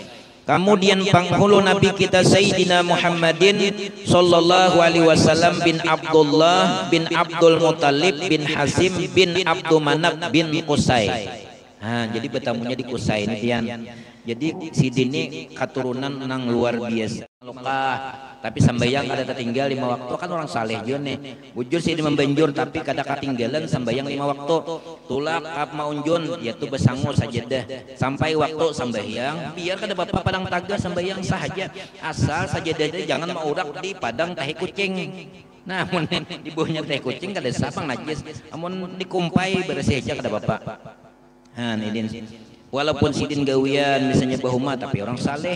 Kemudian penghulu Nabi kita Sayyidina Muhammadin sallallahu alaihi wasallam bin Abdullah bin Abdul Muttalib bin Hasim bin Abdul Manaf bin Qusay. Nah, jadi bertamunya di Qusay ini pian. Jadi si dini keturunan nang luar biasa. Lokah, tapi sambayang ada tertinggal 5 waktu, kan orang saleh juga nih. Bujur sih membenjur tapi kada ketinggalan sambayang 5 waktu. Tulak kap maunjun yaitu besangu sajadah sampai waktu sambayang. Biar kada bapak padang taga sambayang sahaja. Asal sajadah jangan maurak di padang tahi kucing. Nah, amun di bawahnya tahi kucing kada sapang najis. Amun dikumpai bersih aja kada bapak. Nah, ini walaupun sidin gawian misalnya bahuma tapi orang saleh.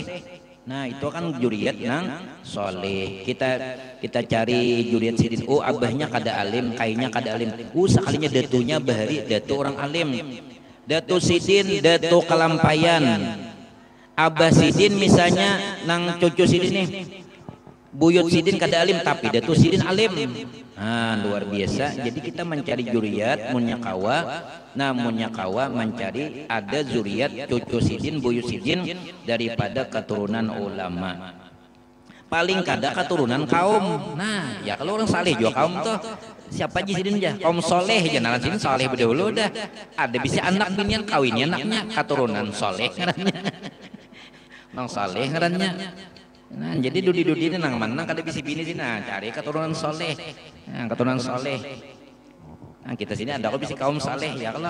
Nah itu kan juriat nang soleh. Kita cari juriat sidin. Oh abahnya kada alim, kayaknya kada alim. Sekalinya datunya bahari, datu orang alim. Datu sidin, datu kelampayan. Abah sidin misalnya nang cucu sidin nih, buyut sidin kada alim tapi datu sidin alim. Nah luar biasa. Jadi kita mencari juriat munyakawa. Nah munyakawa mencari ada zuriat cucu sidin buyut sidin daripada keturunan ulama. Paling kada keturunan kaum. Nah ya kalau orang saleh juga kaum tuh siapa aja sidin aja kaum soleh aja nalan sidin soleh berdahulu dah. Ada bisa anak binian kawinnya anaknya keturunan soleh ngarannya. Nang soleh ngarannya. Nah jadi dudi-dudi ini nang mana kada bisa bini sih. Nah cari keturunan soleh. Nah keturunan soleh. Nah kita sini ada kok bisa kaum saleh ya kalau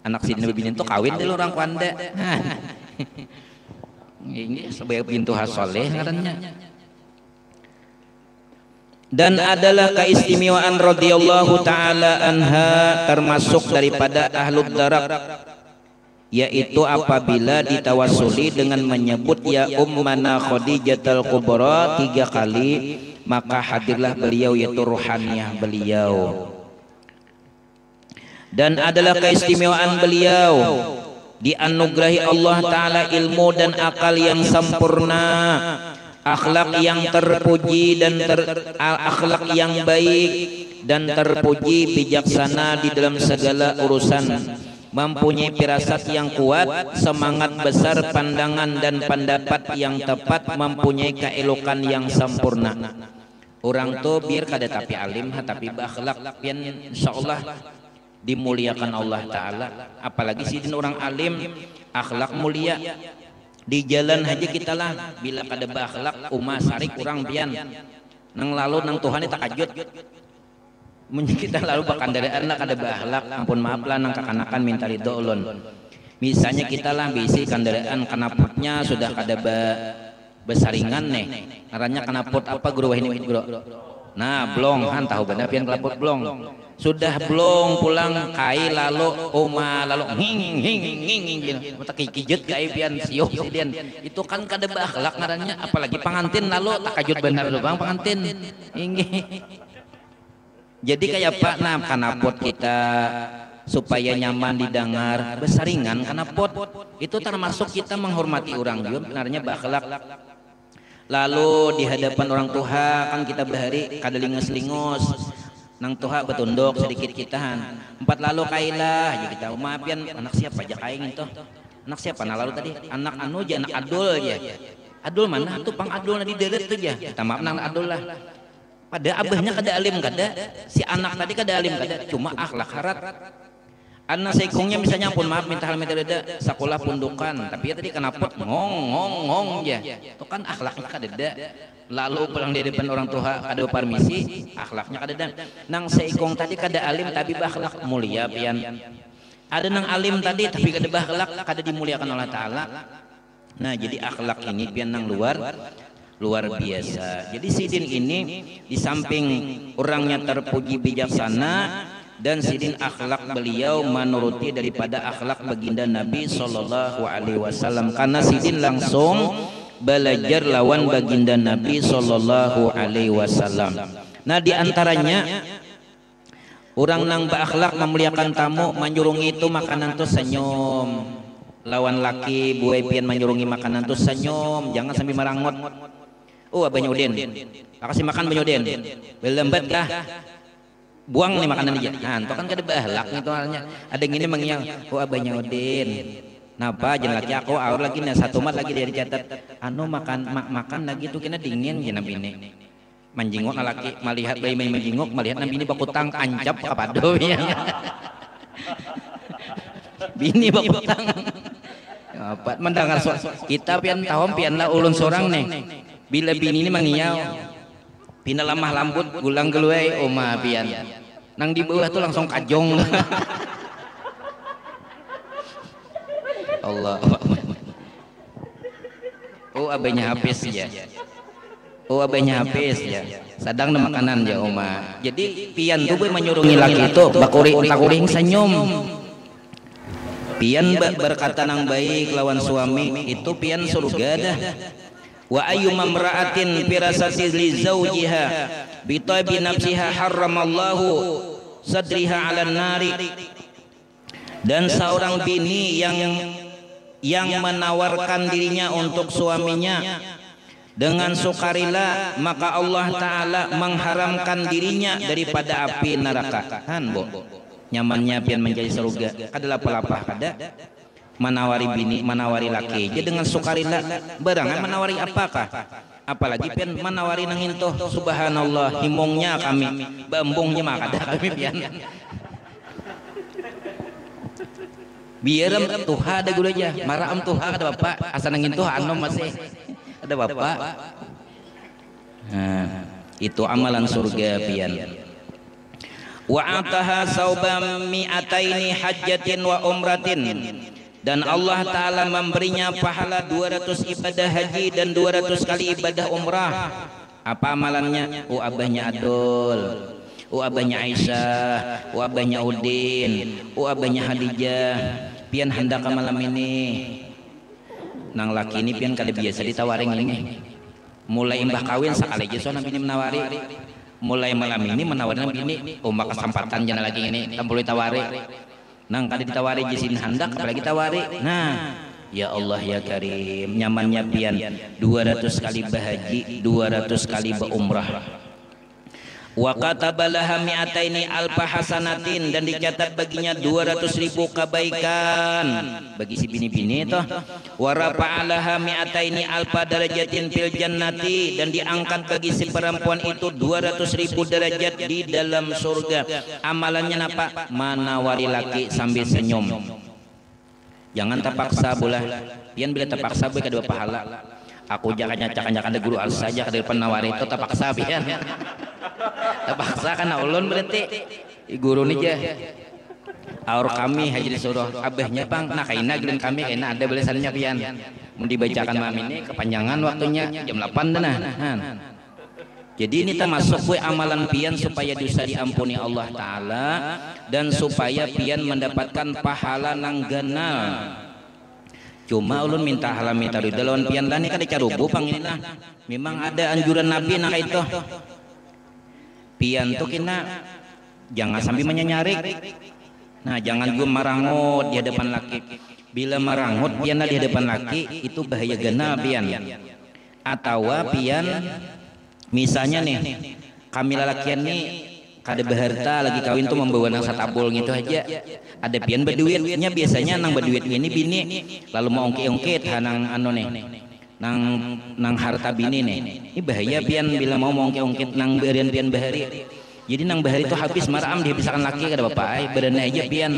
anak sini bini itu kawin dulu orang kuanda. Ini sebagai pintu khas soleh ngarannya. Dan adalah keistimewaan radhiyallahu taala anha termasuk daripada ahlud darak, yaitu apabila ditawasuli dengan menyebut ya ummana Khadijatul Kubra 3 kali, maka hadirlah beliau yaitu ruhaniyah beliau. Dan adalah keistimewaan beliau dianugerahi Allah Ta'ala ilmu dan akal yang sempurna, akhlak yang terpuji dan akhlak yang baik dan terpuji, bijaksana di dalam segala urusan, mempunyai firasat yang kuat, semangat besar, pandangan dan pendapat yang tepat, mempunyai keelokan yang sempurna. Orang tuh biar kada tapi alim tapi berakhlak pian insyaallah dimuliakan Allah Ta'ala. Apalagi sidin orang alim akhlak mulia. Di jalan aja kita lah bila kada berakhlak umah sarik kurang pian nang lalu nang Tuhan tak takajud. Mun kita lalu bakandaraan lah kada berakhlak, ampun maaf lah nang kakanakan minta ridho ulun. Misalnya kita lah bisi kandaraan kanaputnya sudah kada besaringan nih. Ngarannya kanaput apa guru ini guru? Nah, blong kan tahu benar pian kelaput blong. Sudah blong pulang kai lalu oma lalu nging mata kijut kai pian siok sidian. Itu kan kada berakhlak ngarannya, apalagi pengantin lalu takajud benar lu Bang pengantin. Jadi kayak Pak nah kanapot kita supaya nyaman didengar besaringan kanapot itu termasuk kita menghormati orang juga benarnya berakhlak. Lalu di hadapan orang tua kan kita berhari kada lingus-lingus nang tuha betunduk sedikit kitahan. Empat lalu kailah aja kita maafian anak siapa aja kain itu. Anak siapa? Nah lalu tadi anak anu aja anak adul aja. Adul mana tuh pang adul di deret tuh aja. Kita maaf nang adul lah. Pada abahnya kada alim kada, si anak tadi kada alim kada, cuma akhlak harat. Anak seikungnya misalnya pun maaf minta hal minta deda sekolah pundukan, tapi ya tadi kenapa ngong ya, itu kan akhlaknya kada ada. Lalu pulang dari depan orang tua kada permisi, akhlaknya kada ada. Nang seikung tadi kada alim tapi bakhlak mulia pian. Ada nang alim tadi tapi kada bakhlak kada dimuliakan oleh Ta'ala. Nah jadi akhlak ini pian nang luar biasa. Jadi Sidin ini di samping orangnya terpuji bijaksana dan Sidin akhlak beliau menuruti daripada akhlak baginda Nabi Sallallahu Alaihi Wasallam, karena Sidin langsung belajar lawan baginda Nabi Sallallahu Alaihi Wasallam. Nah diantaranya orang nang berakhlak memuliakan tamu menyurungi itu makanan tuh senyum. Lawan laki buai pian menyurungi makanan tuh senyum, jangan sambil merangot. Oh abahnya Udin, kasih makan abahnya Udin, belembat kah? Buang nih makanan aja. Nah, itu kan kada bahlak nih soalnya. Ada yang ini mengiang, oh abahnya Udin. Napa jangan laki aku aur lagi nih satu mat lagi dari catat. Anu makan lagi tuh kena dingin ya nabi ini. Manjingok laki melihat bayi manjingok melihat nabi ini bakutang ancap kapado ya. Bini bakutang. Apa mendengar kita pian tahun pian lah ulun sorang nih. Bila bini ini mengiau pina lamah lambut gulang geluai oma pian nang di bawah tuh langsung kajong. Allah. Oh abahnya habis ya. Oh abahnya habis ya. Sadang na makanan ya oma. Jadi pian tuh menyurungi laki itu bakuring senyum. Pian berkata nang baik lawan suami itu pian surga dah. Wa ayyuma imra'atin firasati li zawjiha bi tabi nafsiha harramallahu sadriha 'alan nari. Dan seorang bini yang menawarkan dirinya untuk suaminya dengan sukarela, maka Allah Ta'ala mengharamkan dirinya daripada api neraka. Han bo nyamannya pian menjadi surga adalah pelapah kada menawari bini, menawari laki jadi dengan sukarela barangan menawari apakah, apalagi pian menawari nangin toh subhanallah himongnya kami bambungnya maka ada kami pian biaram tuha ada gula aja maram tuha ada bapak asal nangin tuh anom masih ada bapak. Nah itu amalan surga pian. Wa ataha sauban mi'ataini hajjatin wa umratin, dan Allah Ta'ala memberinya pahala 200 ibadah haji dan 200 kali ibadah umrah. Apa amalannya? Oh abahnya Adul, oh abahnya Aisyah, oh abahnya Udin, oh abahnya Hadijah pian hendak ke malam ini nang laki ini pian kada biasa ditawaring ini mulai imbah kawin sakali aja so nabi ini menawari mulai malam ini menawari nabi ini maka kesempatan jana lagi ini tak boleh tawari nang kada ditawari jisin hendak apalagi tawari. Nah ya Allah ya Karim nyamannya pian 200 kali bahaji 200 kali berumrah. Wa katabalaha mi'ataini alfa hasanatin, dan dicatat baginya 200.000 kebaikan bagi si bini-bini itu. Wa rafa'alaha mi'ataini alfa darajatin fil jannati, dan diangkat bagi si perempuan itu 200.000 derajat di dalam surga. Amalannya apa? Menawari laki sambil senyum. Jangan terpaksa bolah. Pian bila terpaksa boleh kedua pahala. Aku jangan ada guru al saja ke depan nawari itu terpaksa pian. Terpaksa karena ulun berarti guru nih jah. Aur kami haji disuruh abahnya bang, nah kaina giliran kami kaina ada belasannya pian. Mau dibacakan malam ini kepanjangan waktunya jam 8 dah. Jadi ini termasuk kue amalan pian supaya dosa diampuni Allah Ta'ala dan supaya pian mendapatkan pahala nang ganal. Cuma ulun minta halami taruh dalam pian tani kada carubu pang ini nah. Memang ada anjuran Nabi nak itu. Pian tuh kena jangan sambil menyanyarik. Nah jangan juga marangut di hadapan laki. Bila marangut pian di hadapan laki itu bahaya ganal pian. atawa pian misalnya nih kami lalakian nih kada beharta lagi kawin tuh membawa nang satabul gitu aja, ada pian berduitnya biasanya nang berduit ini bini lalu mau ongkit nang anu nih nang harta bini nih, ini bahaya pian bila mau ongkit nang berian pian bahari, jadi nang bahari itu habis maram dihabisakan laki kada bapak berana aja pian.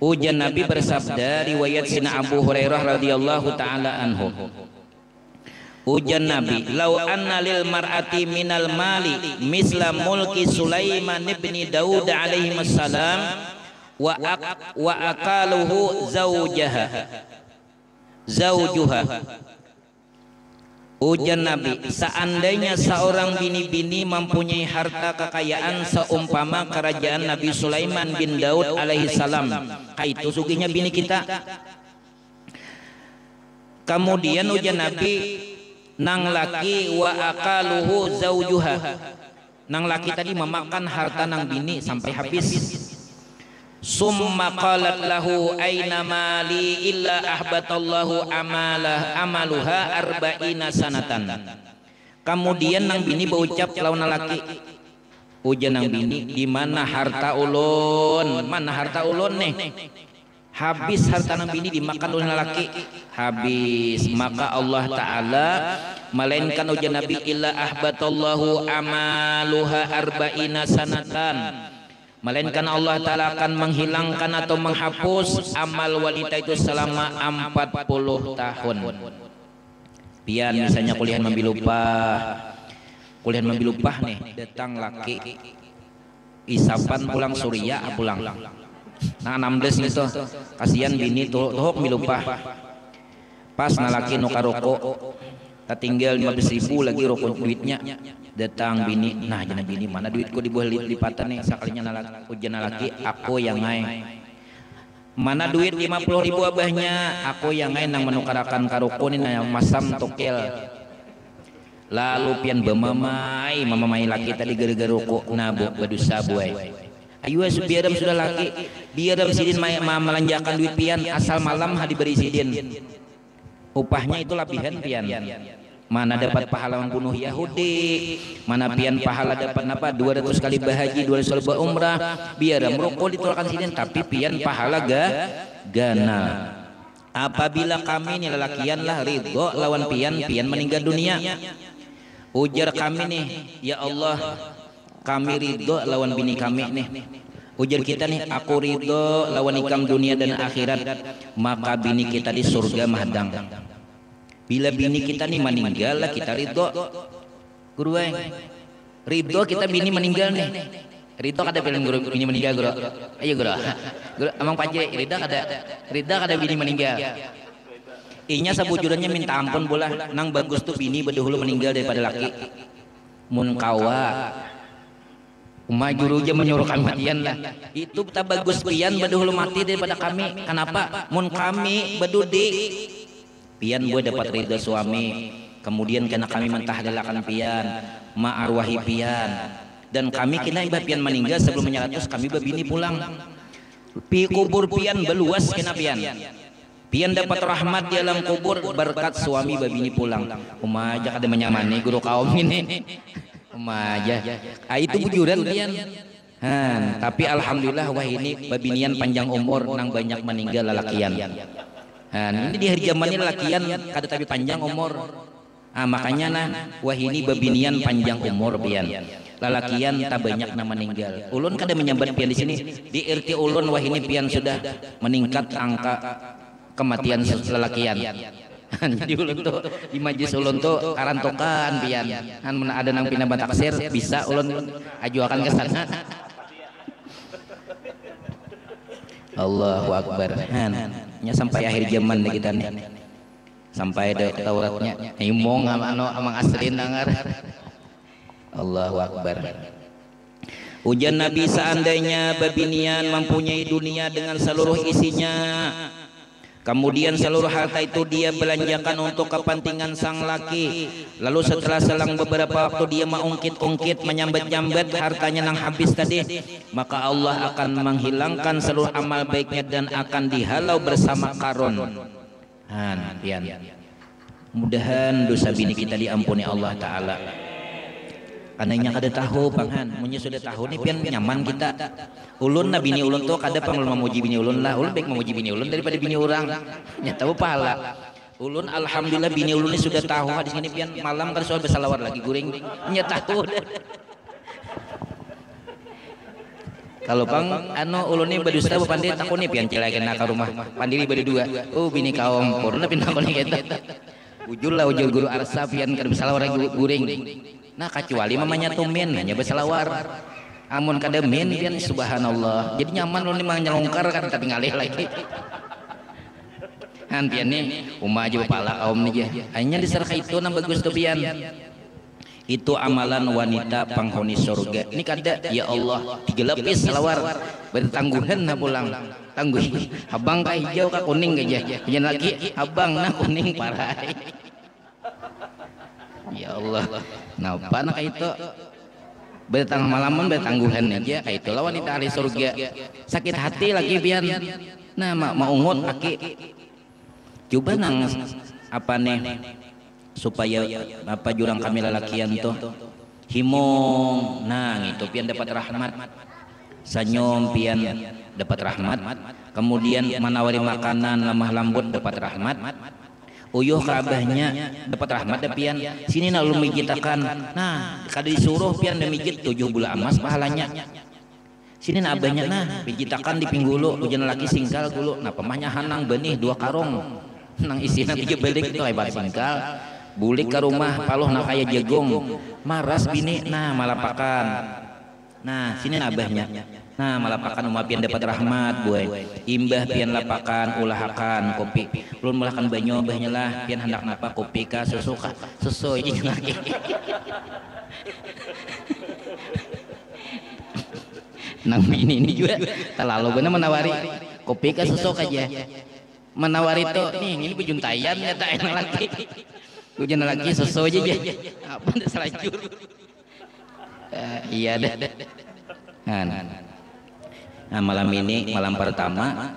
Ujan Nabi bersabda riwayat Sina Abu Hurairah radhiyallahu taala anhu. Ujan Nabi, "Lau anna lil mar'ati minal mali misla mulki Sulaiman ibn Daud alaihi wassalam wa aqaluhu zawjuha." Ujan Nabi, seandainya seorang bini-bini mempunyai harta kekayaan seumpama kerajaan Nabi Sulaiman bin Daud alaihi salam, itu sugihnya bini kita. Kemudian ujan Nabi, nang laki wa akaluhu zaujuha, nang laki tadi memakan harta nang bini sampai habis. Summa qalat lahu aina mali illa ahbatallahu amaluha arba'ina sanatan. Kemudian nang bini berucap lawan laki, ujan nang bini, di mana harta ulun, mana harta ulun nih, habis harta nang bini dimakan oleh laki, habis. Maka Allah Ta'ala melainkan ujian Nabi, illa ahbatallahu amaluha arba'ina sanatan, melainkan Allah Ta'ala akan menghilangkan atau menghapus amal wanita itu selama 40 tahun. Pian misalnya kuliah membil upah nih, datang laki isapan pulang Suria pulang nah 16 gitu, kasihan bini tuh milupah pas nalaki nu karoko tinggal 15.000 lagi rokok duitnya, datang bini, nah jana bini mana duitku di bawah lipatan nih, sakalinya ujian laki aku yang ngai, mana duit 50.000 abahnya, aku yang ngai nang menukarakan karoko nih nang masam tokel. Lalu pian mamamai laki tadi gara-gara rokok nabok badusa buai. Ayo biaram sudah laki, biaram sidin melanjakan duit pian asal malam diberi sidin. Upahnya itu lapihan pian. Mana dapat pahala membunuh Yahudi, mana pian pahala dapat apa 200 kali bahaji, 200 kali umrah, biaram rokok ditolakkan sidin, tapi pian pahala ganal. Apabila kami nih lelakian lah ridho lawan pian meninggal dunia, ujar kami nih, ya Allah kami ridho lawan bini kami nih, ujar kita nih, aku ridho lawan ikam dunia dan akhirat, maka bini kita di surga mahadang. Bila bini kita nih meninggal lah kita ridho, guru ridho kita bini meninggal nih, ridho kada film guru bini meninggal guru, ayo guru amang pajre ridho kada bini meninggal. Inya sabujurannya minta ampun bola, nang bagus tuh bini berdahulu meninggal daripada laki. Mun kawa Umajuru aja menyuruh kami matian lah. Itu tak bagus pian berdahulu mati daripada kami. Kenapa? Mun kami bedudi pian gue dapat ridha suami, kemudian karena kami mentahlilkan pian, ma'arwahi pian, dan kami kena iba pian meninggal sebelum menyalatus kami babini pulang. Pi kubur pian beluas kena pian dapat rahmat di alam kubur berkat suami babini pulang. Umaja kada menyamani guru kaum ini. Umaja. Itu bujuran pian. Tapi alhamdulillah wah ini babinian panjang umur nang banyak meninggal lalakian. Ini di hari zaman ini lalakian kada tapi panjang umur. Makanya wah ini babinian panjang umur pian. Lalakian tak banyak na meninggal. Ulun kada menyambat pian di sini. Di RT ulun wah ini pian sudah meningkat angka kematian lalakian. Jadi ulun tuh di majlis ulun tuh karantokan pian. Ada nang pindah bataksir bisa ulun ajuakan ke sana. Allahu Akbar. Nya sampai akhir zaman kita nih. Sampai ada Tauratnya. Imong amang asrin nangar. Allahu Akbar. Ujian Nabi seandainya babinian mempunyai dunia dengan seluruh isinya, kemudian seluruh harta itu dia belanjakan untuk kepentingan sang laki, lalu setelah selang beberapa waktu dia mengungkit-ungkit menyambat-nyambat hartanya nang habis tadi, maka Allah akan menghilangkan seluruh amal baiknya dan akan dihalau bersama Karun. Pian mudahan dosa bini kita diampuni Allah Ta'ala. Anehnya kada tahu panghan, munnya sudah tahu nih pian nyaman kita. Ulun na bini ulun tuh kada pang memuji bini ulun lah, ulun baik memuji bini ulun daripada bini orang. Nya tahu pahala. Ulun alhamdulillah bini ulun ini sudah tahu hadis ini pian malam kan soal bersalawat lagi guring. Nya tahu. Kalau pang ulun ini berdusta pandai takuni pian cilakeun ka rumah. Pandiri bade dua. Oh bini kaum purna pindah koni kita. Ujul lah ujul guru arsa pian kada bersalawat lagi guring. Nah kecuali mamanya tumen hanya berselawar, amun kada min pian subhanallah jadi nyaman lo nih mang nyelongkar kan tapi ngalih lagi han pian nih umah aja pala kaum nih hanya diserah itu nang bagus tuh pian itu amalan wanita penghuni surga ini kada ya Allah 3 lapis selawar bertangguhan na pulang tangguh abang ka hijau ka kuning aja jangan lagi abang na kuning parai ya Allah nah pana kayak itu bertang malaman bertangguhan aja kayak itulah wanita ahli surga sakit hati lagi pian nah mau ungut laki coba nang apa nih supaya apa jurang kami lalakian tuh himong nah itu pian dapat rahmat sanyom pian dapat rahmat kemudian menawari makanan lemah lembut dapat rahmat uyuh ke abahnya dapat rahmat pian sini nak lu mijitakan nah kada disuruh pian da mijit 7 bulan emas pahalanya sini nak abahnya nah mijitakan di pinggulu ujian laki singkal gulu nah pemahnya hanang benih 2 karung nang isina 3 belik itu hebat singkal bulik ke rumah paluh nak kaya jagung maras bini nah malapakan nah sini nak abahnya nah malapakan umah pian dapat rahmat boy imbah pian lapakan ulahakan kopi ulun mulakan banyo bahnya lah pian hendak napa kopi ka susu ka susu ini lagi nang bini ini juga terlalu benar menawari kopi ka susu aja menawari tuh nih ini pejuntayan ya tak enak lagi hujan lagi susu aja apa ndak selajur iya dah nah malam ini malam pertama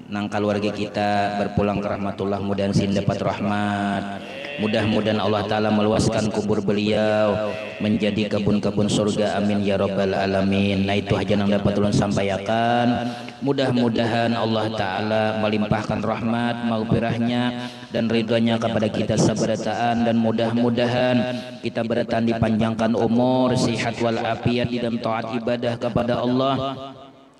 nang keluarga kita berpulang ke rahmatullah mudah-mudahan sin dapat rahmat mudah-mudahan Allah Ta'ala meluaskan kubur beliau menjadi kebun-kebun surga amin ya rabbal alamin nah itu aja yang dapat ulun sampaikan mudah-mudahan Allah Ta'ala melimpahkan rahmat maghfirahnya dan ridhonya kepada kita sabarataan dan mudah-mudahan kita bertahan dipanjangkan umur sihat wal afiat di dalam taat ibadah kepada Allah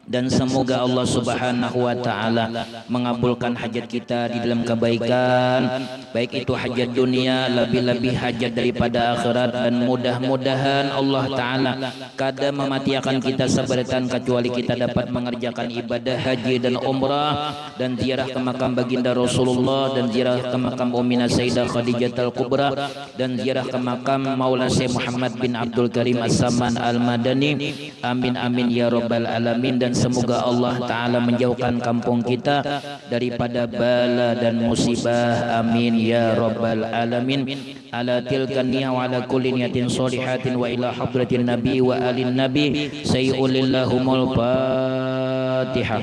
dan semoga Allah Subhanahu wa Ta'ala mengabulkan hajat kita di dalam kebaikan baik itu hajat dunia lebih-lebih hajat daripada akhirat dan mudah-mudahan Allah Ta'ala kada mematiakan kita seberatan kecuali kita dapat mengerjakan ibadah haji dan umrah dan ziarah ke makam baginda Rasulullah dan ziarah ke makam Ummina Sayyidah Khadijatul Kubra dan ziarah ke makam Maula Syekh Muhammad bin Abdul Karim As-Saman Al-Madani amin amin ya rabbal alamin dan semoga Allah Ta'ala menjauhkan kampung kita daripada bala dan musibah amin ya rabbal alamin ala tilkan niya wa ala kulli niyatin solihatin wa ila hadratin nabi wa alin nabi sayyulillahumul fatihah.